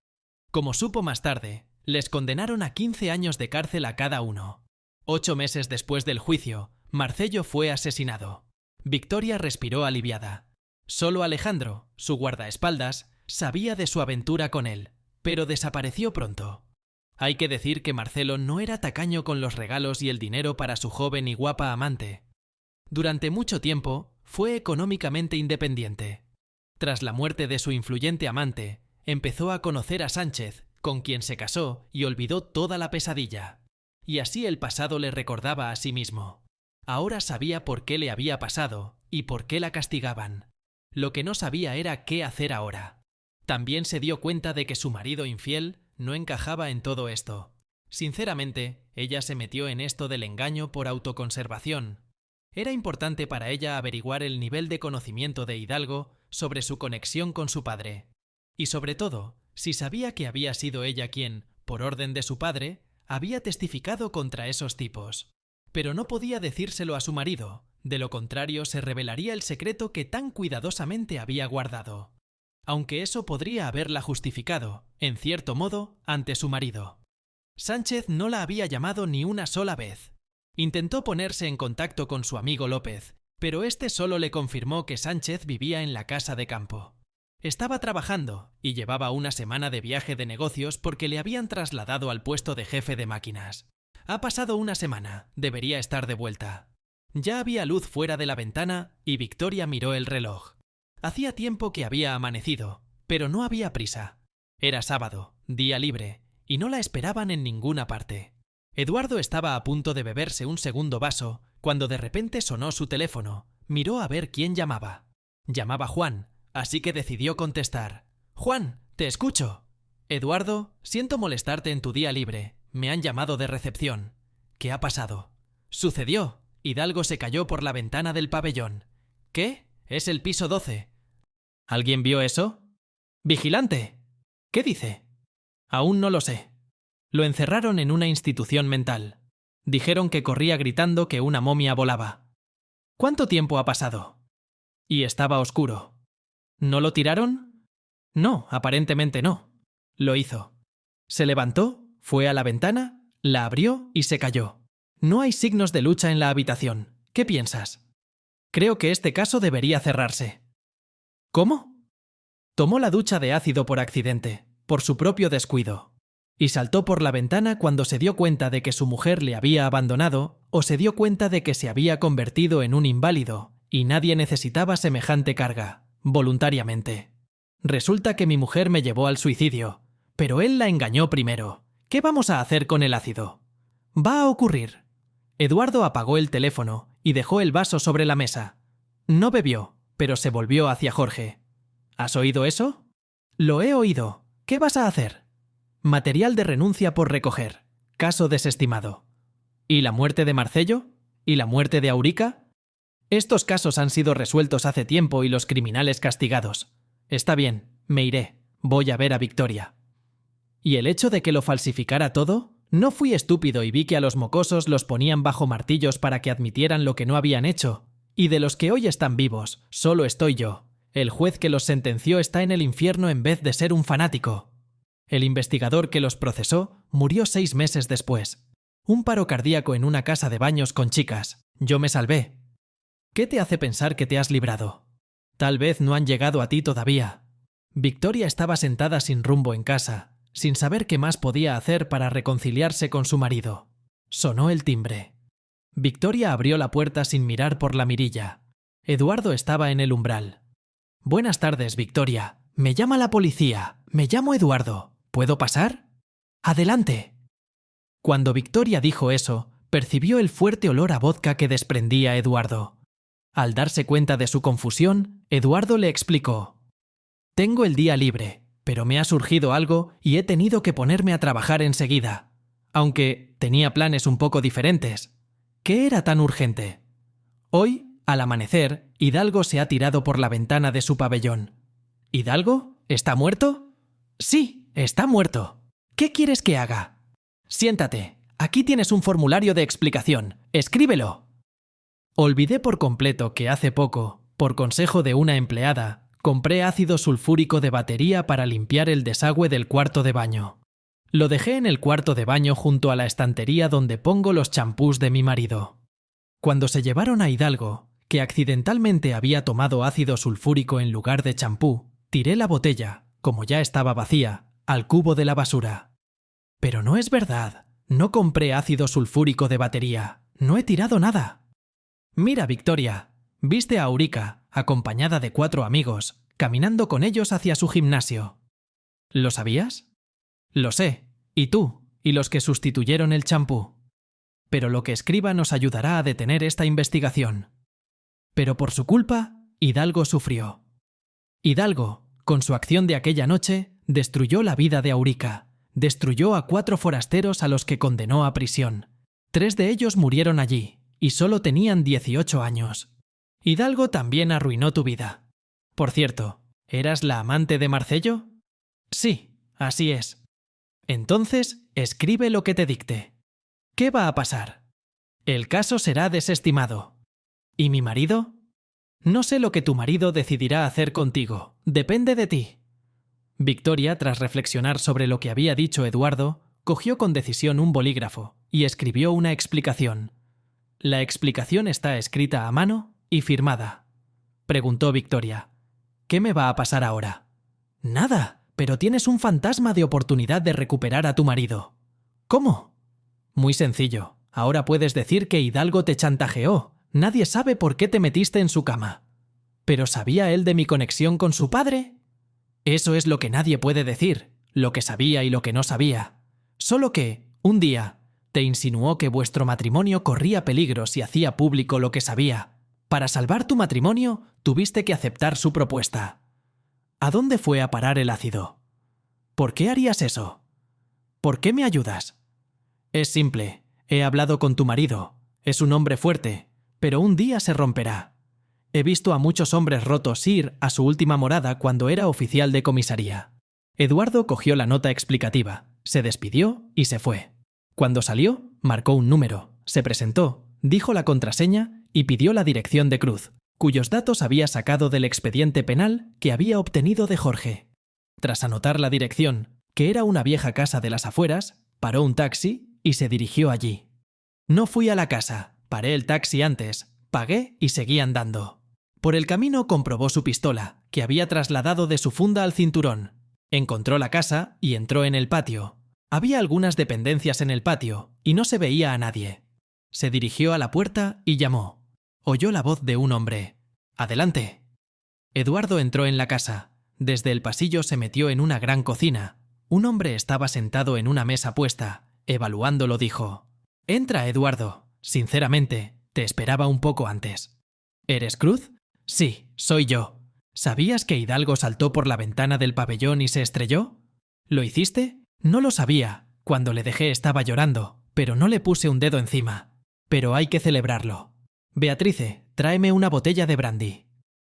Como supo más tarde, les condenaron a 15 años de cárcel a cada uno. 8 meses después del juicio, Marcello fue asesinado. Victoria respiró aliviada. Solo Alejandro, su guardaespaldas, sabía de su aventura con él, pero desapareció pronto. Hay que decir que Marcelo no era tacaño con los regalos y el dinero para su joven y guapa amante. Durante mucho tiempo, fue económicamente independiente. Tras la muerte de su influyente amante, empezó a conocer a Sánchez, con quien se casó y olvidó toda la pesadilla. Y así el pasado le recordaba a sí mismo. Ahora sabía por qué le había pasado y por qué la castigaban. Lo que no sabía era qué hacer ahora. También se dio cuenta de que su marido infiel no encajaba en todo esto. Sinceramente, ella se metió en esto del engaño por autoconservación. Era importante para ella averiguar el nivel de conocimiento de Hidalgo sobre su conexión con su padre. Y sobre todo, si sabía que había sido ella quien, por orden de su padre, había testificado contra esos tipos. Pero no podía decírselo a su marido, de lo contrario se revelaría el secreto que tan cuidadosamente había guardado. Aunque eso podría haberla justificado, en cierto modo, ante su marido. Sánchez no la había llamado ni una sola vez. Intentó ponerse en contacto con su amigo López, pero este solo le confirmó que Sánchez vivía en la casa de campo. Estaba trabajando y llevaba una semana de viaje de negocios porque le habían trasladado al puesto de jefe de máquinas. Ha pasado una semana, debería estar de vuelta. Ya había luz fuera de la ventana y Victoria miró el reloj. Hacía tiempo que había amanecido, pero no había prisa. Era sábado, día libre, y no la esperaban en ninguna parte. Eduardo estaba a punto de beberse un segundo vaso cuando de repente sonó su teléfono. Miró a ver quién llamaba. Llamaba Juan, así que decidió contestar. «Juan, te escucho». «Eduardo, siento molestarte en tu día libre. Me han llamado de recepción». «¿Qué ha pasado?» «Sucedió. Hidalgo se cayó por la ventana del pabellón». «¿Qué? Es el piso 12». «¿Alguien vio eso?» «Vigilante». «¿Qué dice?» «Aún no lo sé». Lo encerraron en una institución mental. Dijeron que corría gritando que una momia volaba. «¿Cuánto tiempo ha pasado?» «Y estaba oscuro». «¿No lo tiraron?» «No, aparentemente no». Lo hizo. Se levantó, fue a la ventana, la abrió y se cayó. No hay signos de lucha en la habitación. ¿Qué piensas? Creo que este caso debería cerrarse. ¿Cómo? Tomó la ducha de ácido por accidente, por su propio descuido, y saltó por la ventana cuando se dio cuenta de que su mujer le había abandonado o se dio cuenta de que se había convertido en un inválido y nadie necesitaba semejante carga, voluntariamente. Resulta que mi mujer me llevó al suicidio, pero él la engañó primero. ¿Qué vamos a hacer con el ácido? Va a ocurrir. Eduardo apagó el teléfono y dejó el vaso sobre la mesa. No bebió, pero se volvió hacia Jorge. ¿Has oído eso? Lo he oído. ¿Qué vas a hacer? Material de renuncia por recoger. Caso desestimado. ¿Y la muerte de Marcello? ¿Y la muerte de Aurica? Estos casos han sido resueltos hace tiempo y los criminales castigados. Está bien, me iré. Voy a ver a Victoria. ¿Y el hecho de que lo falsificara todo? No fui estúpido y vi que a los mocosos los ponían bajo martillos para que admitieran lo que no habían hecho. Y de los que hoy están vivos, solo estoy yo. El juez que los sentenció está en el infierno en vez de ser un fanático. El investigador que los procesó murió 6 meses después. Un paro cardíaco en una casa de baños con chicas. Yo me salvé. ¿Qué te hace pensar que te has librado? Tal vez no han llegado a ti todavía. Victoria estaba sentada sin rumbo en casa, sin saber qué más podía hacer para reconciliarse con su marido. Sonó el timbre. Victoria abrió la puerta sin mirar por la mirilla. Eduardo estaba en el umbral. «Buenas tardes, Victoria. Me llama la policía. Me llamo Eduardo. ¿Puedo pasar?» «Adelante». Cuando Victoria dijo eso, percibió el fuerte olor a vodka que desprendía Eduardo. Al darse cuenta de su confusión, Eduardo le explicó: «Tengo el día libre, pero me ha surgido algo y he tenido que ponerme a trabajar enseguida. Aunque tenía planes un poco diferentes. ¿Qué era tan urgente?» Hoy, al amanecer, Hidalgo se ha tirado por la ventana de su pabellón. ¿Hidalgo? ¿Está muerto? Sí, está muerto. ¿Qué quieres que haga? Siéntate. Aquí tienes un formulario de explicación. Escríbelo. Olvidé por completo que hace poco, por consejo de una empleada, compré ácido sulfúrico de batería para limpiar el desagüe del cuarto de baño. Lo dejé en el cuarto de baño junto a la estantería donde pongo los champús de mi marido. Cuando se llevaron a Hidalgo, que accidentalmente había tomado ácido sulfúrico en lugar de champú, tiré la botella, como ya estaba vacía, al cubo de la basura. Pero no es verdad. No compré ácido sulfúrico de batería. No he tirado nada. Mira, Victoria. Viste a Aurica, acompañada de 4 amigos, caminando con ellos hacia su gimnasio. ¿Lo sabías? Lo sé. ¿Y tú? ¿Y los que sustituyeron el champú? Pero lo que escriba nos ayudará a detener esta investigación. Pero por su culpa, Hidalgo sufrió. Hidalgo, con su acción de aquella noche, destruyó la vida de Aurica. Destruyó a 4 forasteros a los que condenó a prisión. 3 de ellos murieron allí, y solo tenían 18 años. Hidalgo también arruinó tu vida. Por cierto, ¿eras la amante de Marcello? Sí, así es. Entonces, escribe lo que te dicte. ¿Qué va a pasar? El caso será desestimado. ¿Y mi marido? No sé lo que tu marido decidirá hacer contigo. Depende de ti. Victoria, tras reflexionar sobre lo que había dicho Eduardo, cogió con decisión un bolígrafo y escribió una explicación. ¿La explicación está escrita a mano y firmada? Preguntó Victoria. ¿Qué me va a pasar ahora? Nada, pero tienes un fantasma de oportunidad de recuperar a tu marido. ¿Cómo? Muy sencillo. Ahora puedes decir que Hidalgo te chantajeó. Nadie sabe por qué te metiste en su cama. ¿Pero sabía él de mi conexión con su padre? Eso es lo que nadie puede decir, lo que sabía y lo que no sabía. Solo que, un día, te insinuó que vuestro matrimonio corría peligro si hacía público lo que sabía. Para salvar tu matrimonio, tuviste que aceptar su propuesta. ¿A dónde fue a parar el ácido? ¿Por qué harías eso? ¿Por qué me ayudas? Es simple. He hablado con tu marido. Es un hombre fuerte, pero un día se romperá. He visto a muchos hombres rotos ir a su última morada cuando era oficial de comisaría. Eduardo cogió la nota explicativa, se despidió y se fue. Cuando salió, marcó un número, se presentó, dijo la contraseña y pidió la dirección de Cruz, cuyos datos había sacado del expediente penal que había obtenido de Jorge. Tras anotar la dirección, que era una vieja casa de las afueras, paró un taxi y se dirigió allí. No fui a la casa, paré el taxi antes, pagué y seguí andando. Por el camino comprobó su pistola, que había trasladado de su funda al cinturón. Encontró la casa y entró en el patio. Había algunas dependencias en el patio y no se veía a nadie. Se dirigió a la puerta y llamó. Oyó la voz de un hombre. «Adelante». Eduardo entró en la casa. Desde el pasillo se metió en una gran cocina. Un hombre estaba sentado en una mesa puesta. Evaluándolo dijo: «Entra, Eduardo. Sinceramente, te esperaba un poco antes». «¿Eres Cruz?» «Sí, soy yo. ¿Sabías que Hidalgo saltó por la ventana del pabellón y se estrelló? ¿Lo hiciste?» «No lo sabía. Cuando le dejé estaba llorando, pero no le puse un dedo encima. Pero hay que celebrarlo. Beatrice, tráeme una botella de brandy».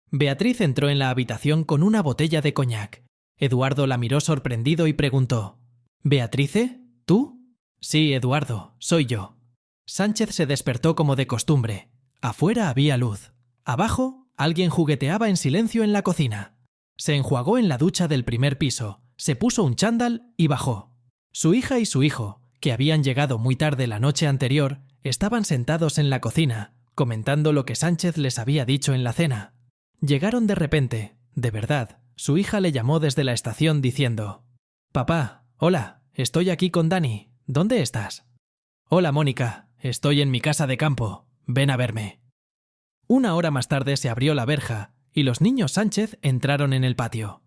Beatriz entró en la habitación con una botella de coñac. Eduardo la miró sorprendido y preguntó: «¿Beatrice? ¿Tú?» «Sí, Eduardo, soy yo». Sánchez se despertó como de costumbre. Afuera había luz. Abajo, alguien jugueteaba en silencio en la cocina. Se enjuagó en la ducha del primer piso, se puso un chándal y bajó. Su hija y su hijo, que habían llegado muy tarde la noche anterior, estaban sentados en la cocina, comentando lo que Sánchez les había dicho en la cena. Llegaron de repente, de verdad. Su hija le llamó desde la estación diciendo: «Papá, hola, estoy aquí con Dani. ¿Dónde estás?» «Hola, Mónica, estoy en mi casa de campo. Ven a verme». Una hora más tarde se abrió la verja y los niños Sánchez entraron en el patio.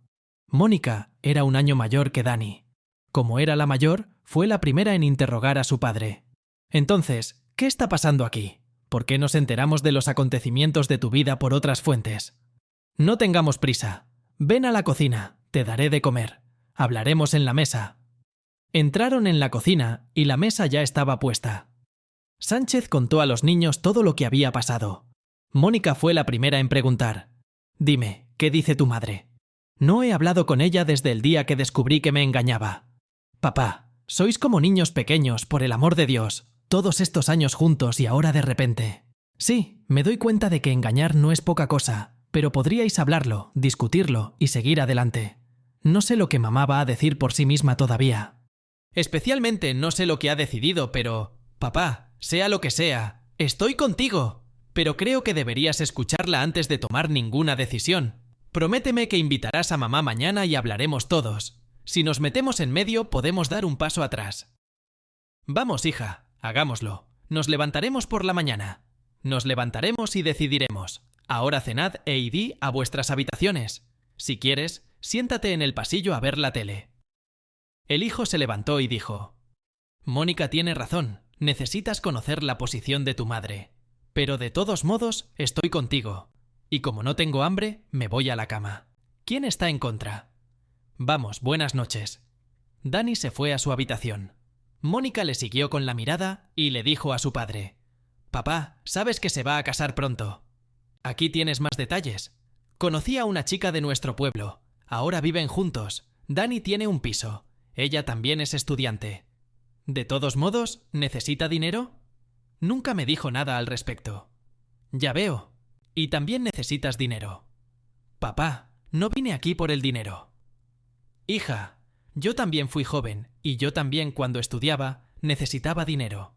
Mónica era un año mayor que Dani. Como era la mayor, fue la primera en interrogar a su padre. Entonces, ¿qué está pasando aquí? ¿Por qué nos enteramos de los acontecimientos de tu vida por otras fuentes? No tengamos prisa. Ven a la cocina, te daré de comer. Hablaremos en la mesa. Entraron en la cocina y la mesa ya estaba puesta. Sánchez contó a los niños todo lo que había pasado. Mónica fue la primera en preguntar. Dime, ¿qué dice tu madre? No he hablado con ella desde el día que descubrí que me engañaba. Papá, sois como niños pequeños, por el amor de Dios, todos estos años juntos y ahora de repente. Sí, me doy cuenta de que engañar no es poca cosa, pero podríais hablarlo, discutirlo y seguir adelante. No sé lo que mamá va a decir por sí misma todavía. Especialmente no sé lo que ha decidido, pero... Papá, sea lo que sea, estoy contigo. Pero creo que deberías escucharla antes de tomar ninguna decisión. Prométeme que invitarás a mamá mañana y hablaremos todos. Si nos metemos en medio, podemos dar un paso atrás. Vamos, hija, hagámoslo. Nos levantaremos por la mañana. Nos levantaremos y decidiremos. Ahora cenad e id a vuestras habitaciones. Si quieres, siéntate en el pasillo a ver la tele. El hijo se levantó y dijo: Mónica tiene razón, necesitas conocer la posición de tu madre. Pero de todos modos, estoy contigo. Y como no tengo hambre, me voy a la cama. ¿Quién está en contra? Vamos, buenas noches. Dani se fue a su habitación. Mónica le siguió con la mirada y le dijo a su padre: Papá, sabes que se va a casar pronto. Aquí tienes más detalles. Conocí a una chica de nuestro pueblo. Ahora viven juntos. Dani tiene un piso. Ella también es estudiante. De todos modos, ¿necesita dinero? Nunca me dijo nada al respecto. Ya veo. Y también necesitas dinero. Papá, no vine aquí por el dinero. Hija, yo también fui joven, y yo también cuando estudiaba necesitaba dinero.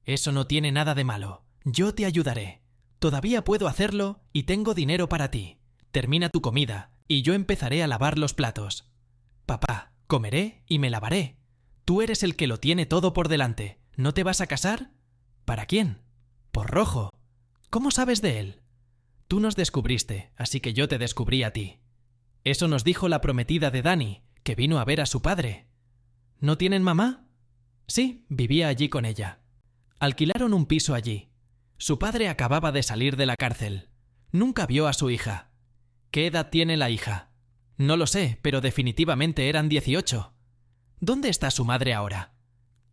Eso no tiene nada de malo. Yo te ayudaré. Todavía puedo hacerlo y tengo dinero para ti. Termina tu comida, y yo empezaré a lavar los platos. Papá, comeré y me lavaré. Tú eres el que lo tiene todo por delante. ¿No te vas a casar? ¿Para quién? Por Rojo. ¿Cómo sabes de él? Tú nos descubriste, así que yo te descubrí a ti. Eso nos dijo la prometida de Dani, que vino a ver a su padre. ¿No tienen mamá? Sí, vivía allí con ella. Alquilaron un piso allí. Su padre acababa de salir de la cárcel. Nunca vio a su hija. ¿Qué edad tiene la hija? No lo sé, pero definitivamente eran 18. ¿Dónde está su madre ahora?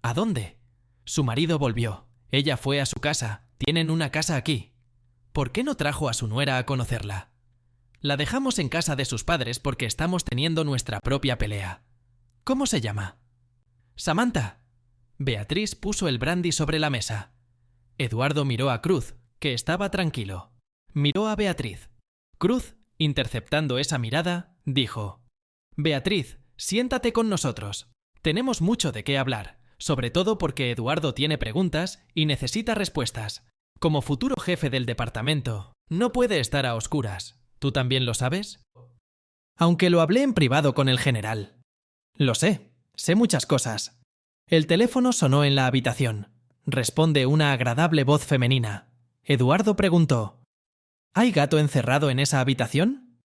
¿A dónde? Su marido volvió. Ella fue a su casa. Tienen una casa aquí. ¿Por qué no trajo a su nuera a conocerla? La dejamos en casa de sus padres porque estamos teniendo nuestra propia pelea. ¿Cómo se llama? Samantha. Beatriz puso el brandy sobre la mesa. Eduardo miró a Cruz, que estaba tranquilo. Miró a Beatriz. Cruz, interceptando esa mirada, dijo: Beatriz, siéntate con nosotros. Tenemos mucho de qué hablar, sobre todo porque Eduardo tiene preguntas y necesita respuestas. Como futuro jefe del departamento, no puede estar a oscuras. ¿Tú también lo sabes? Aunque lo hablé en privado con el general. Lo sé muchas cosas. El teléfono sonó en la habitación. Responde una agradable voz femenina. Eduardo preguntó: ¿Hay gato encerrado en esa habitación?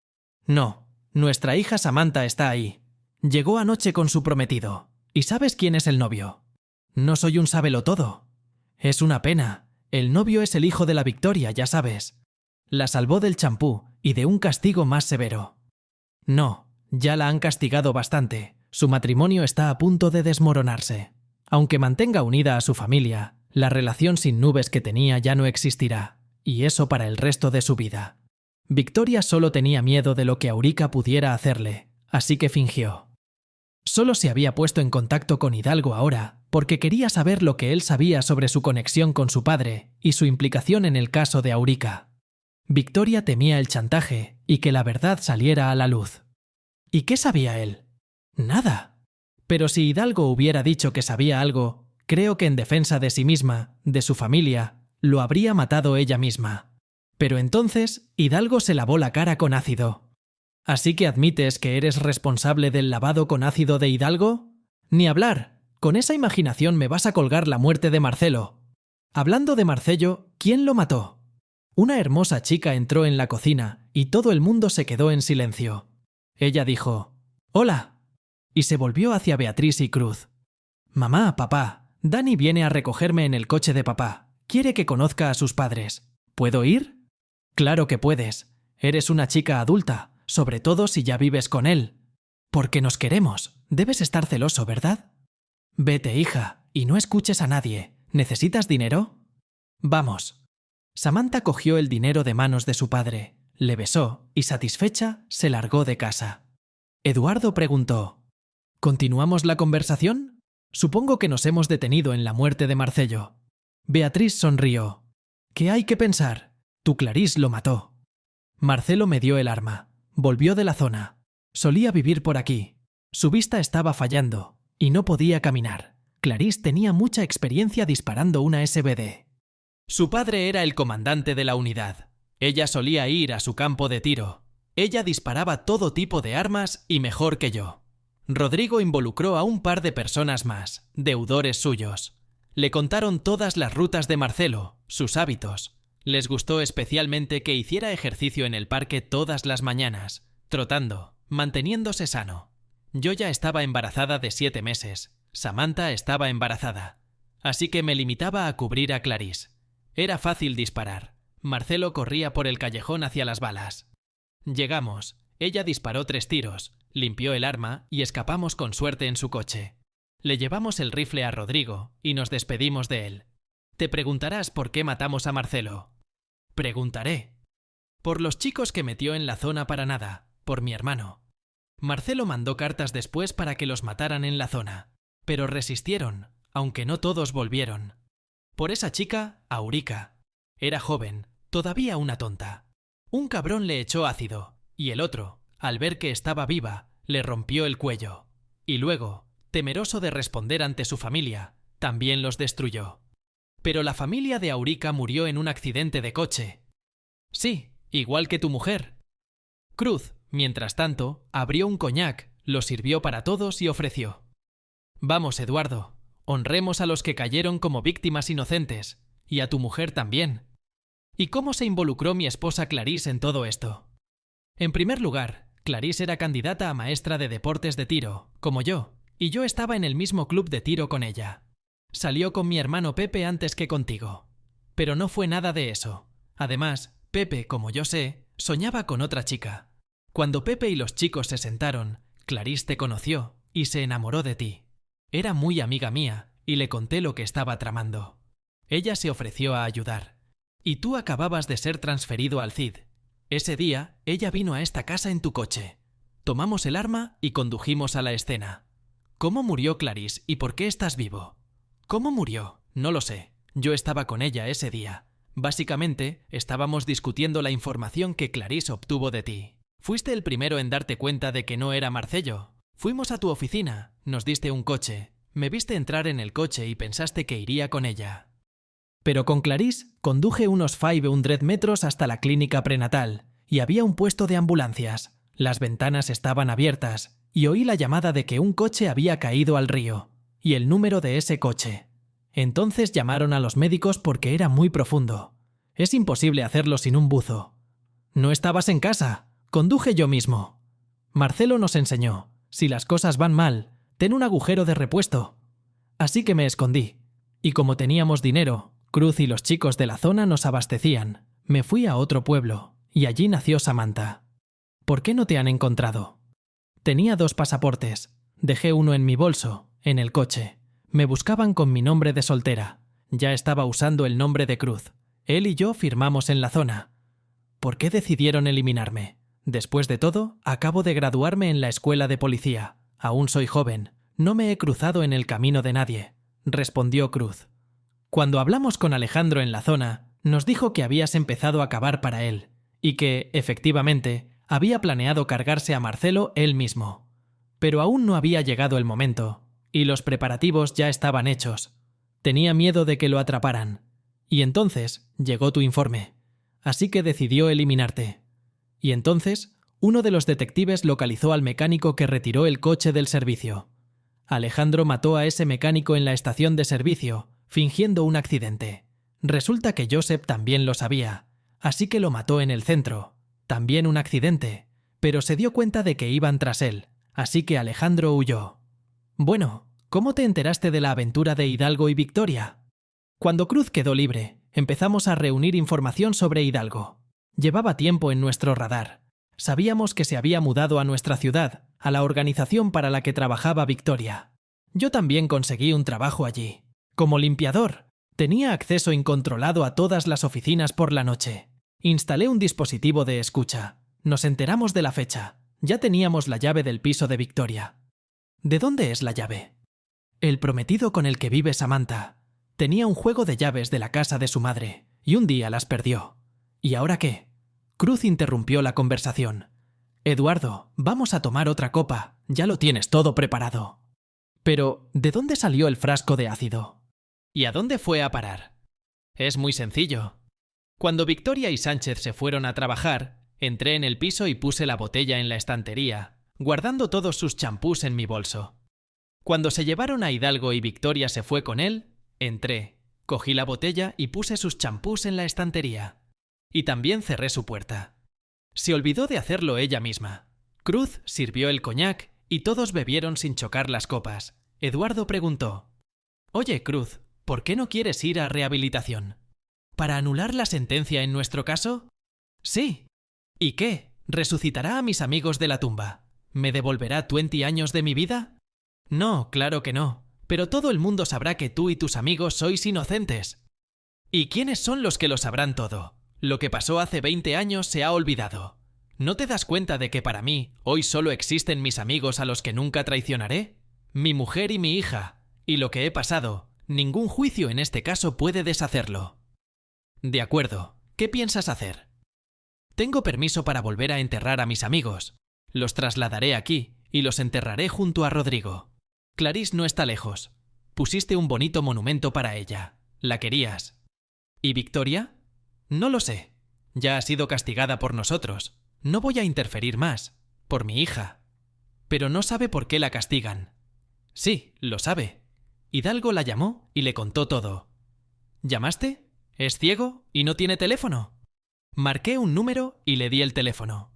No, nuestra hija Samantha está ahí. Llegó anoche con su prometido. ¿Y sabes quién es el novio? No soy un sábelotodo. Es una pena. El novio es el hijo de la Victoria, ya sabes. La salvó del champú y de un castigo más severo. No, ya la han castigado bastante. Su matrimonio está a punto de desmoronarse. Aunque mantenga unida a su familia, la relación sin nubes que tenía ya no existirá, y eso para el resto de su vida. Victoria solo tenía miedo de lo que Aurica pudiera hacerle, así que fingió. Solo se había puesto en contacto con Hidalgo ahora porque quería saber lo que él sabía sobre su conexión con su padre y su implicación en el caso de Aurica. Victoria temía el chantaje y que la verdad saliera a la luz. ¿Y qué sabía él? Nada. Pero si Hidalgo hubiera dicho que sabía algo, creo que en defensa de sí misma, de su familia, lo habría matado ella misma. Pero entonces Hidalgo se lavó la cara con ácido. ¿Así que admites que eres responsable del lavado con ácido de Hidalgo? Ni hablar. Con esa imaginación me vas a colgar la muerte de Marcelo. Hablando de Marcello, ¿quién lo mató? Una hermosa chica entró en la cocina y todo el mundo se quedó en silencio. Ella dijo: «Hola». y se volvió hacia Beatriz y Cruz. «Mamá, papá, Dani viene a recogerme en el coche de papá. Quiere que conozca a sus padres. ¿Puedo ir?» «Claro que puedes. Eres una chica adulta, sobre todo si ya vives con él. Porque nos queremos. Debes estar celoso, ¿verdad?» «Vete, hija, y no escuches a nadie. ¿Necesitas dinero?» «Vamos». Samantha cogió el dinero de manos de su padre, le besó y, satisfecha, se largó de casa. Eduardo preguntó: «¿Continuamos la conversación? Supongo que nos hemos detenido en la muerte de Marcello». Beatriz sonrió. «¿Qué hay que pensar? Tu Clarisse lo mató». Marcelo me dio el arma. Volvió de la zona. Solía vivir por aquí. Su vista estaba fallando y no podía caminar. Clarisse tenía mucha experiencia disparando una SBD. Su padre era el comandante de la unidad. Ella solía ir a su campo de tiro. Ella disparaba todo tipo de armas y mejor que yo. Rodrigo involucró a un par de personas más, deudores suyos. Le contaron todas las rutas de Marcelo, sus hábitos. Les gustó especialmente que hiciera ejercicio en el parque todas las mañanas, trotando, manteniéndose sano. Yo ya estaba embarazada de 7 meses. Samantha estaba embarazada. Así que me limitaba a cubrir a Clarisse. Era fácil disparar. Marcelo corría por el callejón hacia las balas. Llegamos. Ella disparó 3 tiros, limpió el arma y escapamos con suerte en su coche. Le llevamos el rifle a Rodrigo y nos despedimos de él. Te preguntarás por qué matamos a Marcelo. Preguntaré. Por los chicos que metió en la zona para nada, por mi hermano. Marcelo mandó cartas después para que los mataran en la zona, pero resistieron, aunque no todos volvieron. Por esa chica, Aurica. Era joven, todavía una tonta. Un cabrón le echó ácido, y el otro, al ver que estaba viva, le rompió el cuello. Y luego, temeroso de responder ante su familia, también los destruyó. Pero la familia de Aurica murió en un accidente de coche. Sí, igual que tu mujer. Cruz, mientras tanto, abrió un coñac, lo sirvió para todos y ofreció: «Vamos, Eduardo, honremos a los que cayeron como víctimas inocentes, y a tu mujer también». ¿Y cómo se involucró mi esposa Clarisse en todo esto? En primer lugar, Clarisse era candidata a maestra de deportes de tiro, como yo, y yo estaba en el mismo club de tiro con ella. Salió con mi hermano Pepe antes que contigo. Pero no fue nada de eso. Además, Pepe, como yo sé, soñaba con otra chica. Cuando Pepe y los chicos se sentaron, Clarisse te conoció y se enamoró de ti. Era muy amiga mía y le conté lo que estaba tramando. Ella se ofreció a ayudar. Y tú acababas de ser transferido al CID. Ese día, ella vino a esta casa en tu coche. Tomamos el arma y condujimos a la escena. ¿Cómo murió Clarisse y por qué estás vivo? ¿Cómo murió? No lo sé. Yo estaba con ella ese día. Básicamente, estábamos discutiendo la información que Clarisse obtuvo de ti. Fuiste el primero en darte cuenta de que no era Marcello. Fuimos a tu oficina, nos diste un coche. Me viste entrar en el coche y pensaste que iría con ella. Pero con Clarisse conduje unos 500 metros hasta la clínica prenatal y había un puesto de ambulancias. Las ventanas estaban abiertas y oí la llamada de que un coche había caído al río y el número de ese coche. Entonces llamaron a los médicos porque era muy profundo. Es imposible hacerlo sin un buzo. No estabas en casa, conduje yo mismo. Marcelo nos enseñó: si las cosas van mal, ten un agujero de repuesto. Así que me escondí. Y como teníamos dinero, Cruz y los chicos de la zona nos abastecían. Me fui a otro pueblo, y allí nació Samantha. ¿Por qué no te han encontrado? Tenía 2 pasaportes. Dejé uno en mi bolso, en el coche. Me buscaban con mi nombre de soltera. Ya estaba usando el nombre de Cruz. Él y yo firmamos en la zona. ¿Por qué decidieron eliminarme? Después de todo, acabo de graduarme en la escuela de policía. Aún soy joven. No me he cruzado en el camino de nadie, respondió Cruz. Cuando hablamos con Alejandro en la zona, nos dijo que habías empezado a cavar para él y que, efectivamente, había planeado cargarse a Marcelo él mismo. Pero aún no había llegado el momento, y los preparativos ya estaban hechos. Tenía miedo de que lo atraparan. Y entonces llegó tu informe. Así que decidió eliminarte. Y entonces, uno de los detectives localizó al mecánico que retiró el coche del servicio. Alejandro mató a ese mecánico en la estación de servicio, fingiendo un accidente. Resulta que Josep también lo sabía, así que lo mató en el centro. También un accidente, pero se dio cuenta de que iban tras él, así que Alejandro huyó. Bueno, ¿cómo te enteraste de la aventura de Hidalgo y Victoria? Cuando Cruz quedó libre, empezamos a reunir información sobre Hidalgo. Llevaba tiempo en nuestro radar. Sabíamos que se había mudado a nuestra ciudad, a la organización para la que trabajaba Victoria. Yo también conseguí un trabajo allí. Como limpiador, tenía acceso incontrolado a todas las oficinas por la noche. Instalé un dispositivo de escucha. Nos enteramos de la fecha. Ya teníamos la llave del piso de Victoria. ¿De dónde es la llave? El prometido con el que vive Samantha tenía un juego de llaves de la casa de su madre y un día las perdió. ¿Y ahora qué? Cruz interrumpió la conversación. Eduardo, vamos a tomar otra copa. Ya lo tienes todo preparado. Pero, ¿de dónde salió el frasco de ácido? ¿Y a dónde fue a parar? Es muy sencillo. Cuando Victoria y Sánchez se fueron a trabajar, entré en el piso y puse la botella en la estantería, guardando todos sus champús en mi bolso. Cuando se llevaron a Hidalgo y Victoria se fue con él, entré, cogí la botella y puse sus champús en la estantería. Y también cerré su puerta. Se olvidó de hacerlo ella misma. Cruz sirvió el coñac y todos bebieron sin chocar las copas. Eduardo preguntó: «Oye, Cruz, ¿por qué no quieres ir a rehabilitación? ¿Para anular la sentencia en nuestro caso?» «Sí». «¿Y qué? ¿Resucitará a mis amigos de la tumba? ¿Me devolverá 20 años de mi vida?» «No, claro que no. Pero todo el mundo sabrá que tú y tus amigos sois inocentes». «¿Y quiénes son los que lo sabrán todo? Lo que pasó hace 20 años se ha olvidado. ¿No te das cuenta de que para mí hoy solo existen mis amigos a los que nunca traicionaré? Mi mujer y mi hija. Y lo que he pasado, ningún juicio en este caso puede deshacerlo». «De acuerdo. ¿Qué piensas hacer?» «Tengo permiso para volver a enterrar a mis amigos. Los trasladaré aquí y los enterraré junto a Rodrigo. Clarís no está lejos. Pusiste un bonito monumento para ella. La querías. ¿Y Victoria? No lo sé. Ya ha sido castigada por nosotros. No voy a interferir más. Por mi hija. Pero no sabe por qué la castigan». «Sí, lo sabe. Hidalgo la llamó y le contó todo». «¿Llamaste? ¿Es ciego y no tiene teléfono?» «Marqué un número y le di el teléfono».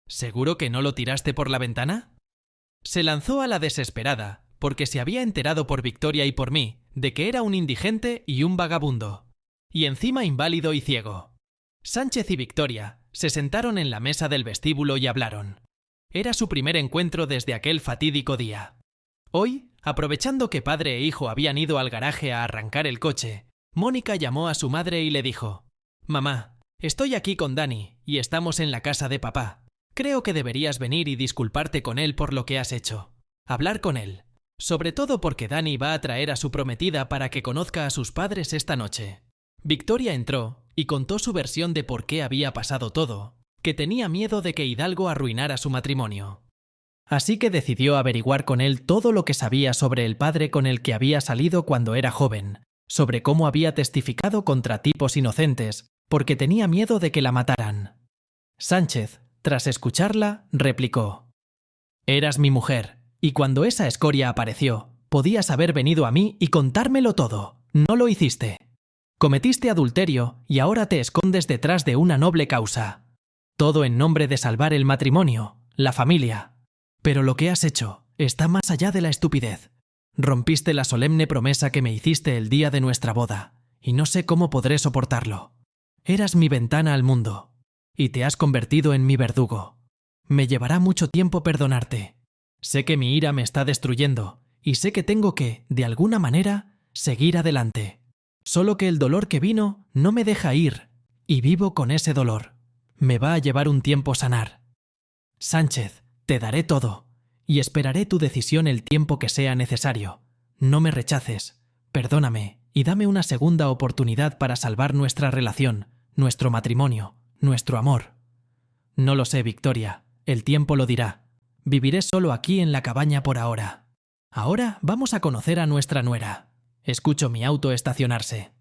«¿Seguro que no lo tiraste por la ventana?» Se lanzó a la desesperada, porque se había enterado por Victoria y por mí de que era un indigente y un vagabundo. Y encima inválido y ciego. Sánchez y Victoria se sentaron en la mesa del vestíbulo y hablaron. Era su primer encuentro desde aquel fatídico día. Hoy, aprovechando que padre e hijo habían ido al garaje a arrancar el coche, Mónica llamó a su madre y le dijo: «Mamá, estoy aquí con Dani y estamos en la casa de papá. Creo que deberías venir y disculparte con él por lo que has hecho. Hablar con él. Sobre todo porque Dani va a traer a su prometida para que conozca a sus padres esta noche». Victoria entró y contó su versión de por qué había pasado todo, que tenía miedo de que Hidalgo arruinara su matrimonio. Así que decidió averiguar con él todo lo que sabía sobre el padre con el que había salido cuando era joven, sobre cómo había testificado contra tipos inocentes, porque tenía miedo de que la mataran. Sánchez, tras escucharla, replicó: «Eras mi mujer, y cuando esa escoria apareció, podías haber venido a mí y contármelo todo. No lo hiciste. Cometiste adulterio y ahora te escondes detrás de una noble causa. Todo en nombre de salvar el matrimonio, la familia. Pero lo que has hecho está más allá de la estupidez. Rompiste la solemne promesa que me hiciste el día de nuestra boda, y no sé cómo podré soportarlo. Eras mi ventana al mundo, y te has convertido en mi verdugo. Me llevará mucho tiempo perdonarte. Sé que mi ira me está destruyendo, y sé que tengo que, de alguna manera, seguir adelante. Solo que el dolor que vino no me deja ir, y vivo con ese dolor. Me va a llevar un tiempo sanar. Sánchez, te daré todo, y esperaré tu decisión el tiempo que sea necesario. No me rechaces, perdóname, y dame una segunda oportunidad para salvar nuestra relación, nuestro matrimonio, nuestro amor». «No lo sé, Victoria, el tiempo lo dirá. Viviré solo aquí en la cabaña por ahora. Ahora vamos a conocer a nuestra nuera». Escucho mi auto estacionarse.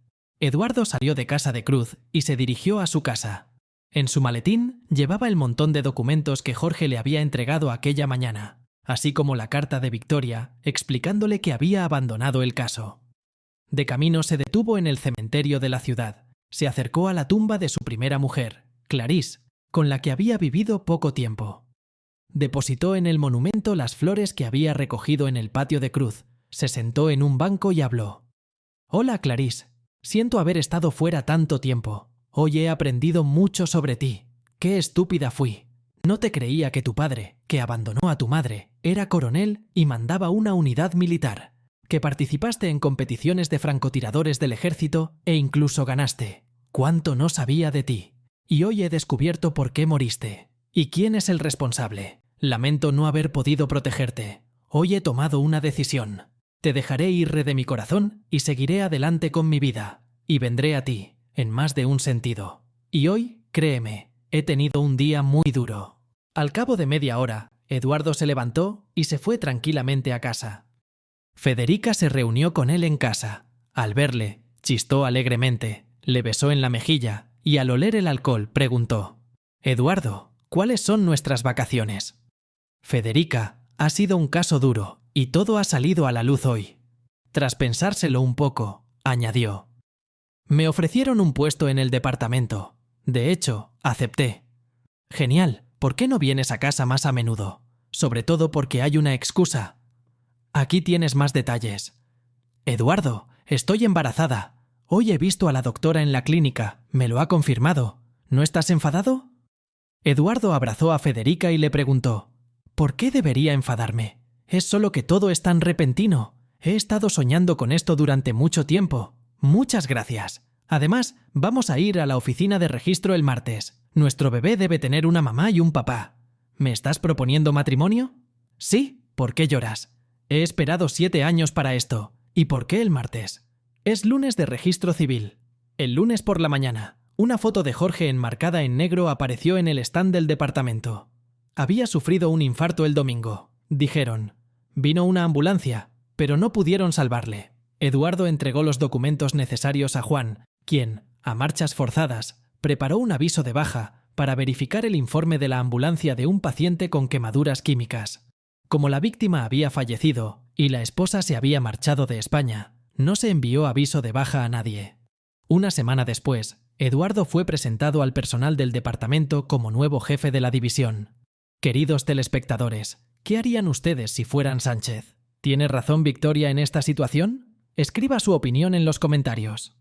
Eduardo salió de casa de Cruz y se dirigió a su casa. En su maletín llevaba el montón de documentos que Jorge le había entregado aquella mañana, así como la carta de Victoria explicándole que había abandonado el caso. De camino se detuvo en el cementerio de la ciudad. Se acercó a la tumba de su primera mujer, Clarís, con la que había vivido poco tiempo. Depositó en el monumento las flores que había recogido en el patio de Cruz, se sentó en un banco y habló. «Hola, Clarice. Siento haber estado fuera tanto tiempo. Hoy he aprendido mucho sobre ti. Qué estúpida fui. No te creía que tu padre, que abandonó a tu madre, era coronel y mandaba una unidad militar, que participaste en competiciones de francotiradores del ejército e incluso ganaste. Cuánto no sabía de ti. Y hoy he descubierto por qué moriste. ¿Y quién es el responsable? Lamento no haber podido protegerte. Hoy he tomado una decisión. Te dejaré ir de mi corazón y seguiré adelante con mi vida. Y vendré a ti, en más de un sentido. Y hoy, créeme, he tenido un día muy duro». Al cabo de media hora, Eduardo se levantó y se fue tranquilamente a casa. Federica se reunió con él en casa. Al verle, chistó alegremente, le besó en la mejilla y al oler el alcohol preguntó: «Eduardo, ¿cuáles son nuestras vacaciones?» «Federica, ha sido un caso duro y todo ha salido a la luz hoy». Tras pensárselo un poco, añadió: «Me ofrecieron un puesto en el departamento. De hecho, acepté». «Genial, ¿por qué no vienes a casa más a menudo? Sobre todo porque hay una excusa. Aquí tienes más detalles». «Eduardo, estoy embarazada. Hoy he visto a la doctora en la clínica, me lo ha confirmado. ¿No estás enfadado?» Eduardo abrazó a Federica y le preguntó: «¿Por qué debería enfadarme? Es solo que todo es tan repentino. He estado soñando con esto durante mucho tiempo. Muchas gracias. Además, vamos a ir a la oficina de registro el martes. Nuestro bebé debe tener una mamá y un papá. ¿Me estás proponiendo matrimonio?» «Sí, ¿por qué lloras? He esperado 7 años para esto. ¿Y por qué el martes?» «Es lunes de registro civil. El lunes por la mañana, una foto de Jorge enmarcada en negro apareció en el stand del departamento. Había sufrido un infarto el domingo. Dijeron. Vino una ambulancia, pero no pudieron salvarle». Eduardo entregó los documentos necesarios a Juan, quien, a marchas forzadas, preparó un aviso de baja para verificar el informe de la ambulancia de un paciente con quemaduras químicas. Como la víctima había fallecido y la esposa se había marchado de España, no se envió aviso de baja a nadie. Una semana después, Eduardo fue presentado al personal del departamento como nuevo jefe de la división. Queridos telespectadores, ¿qué harían ustedes si fueran Sánchez? ¿Tiene razón Victoria en esta situación? Escriba su opinión en los comentarios.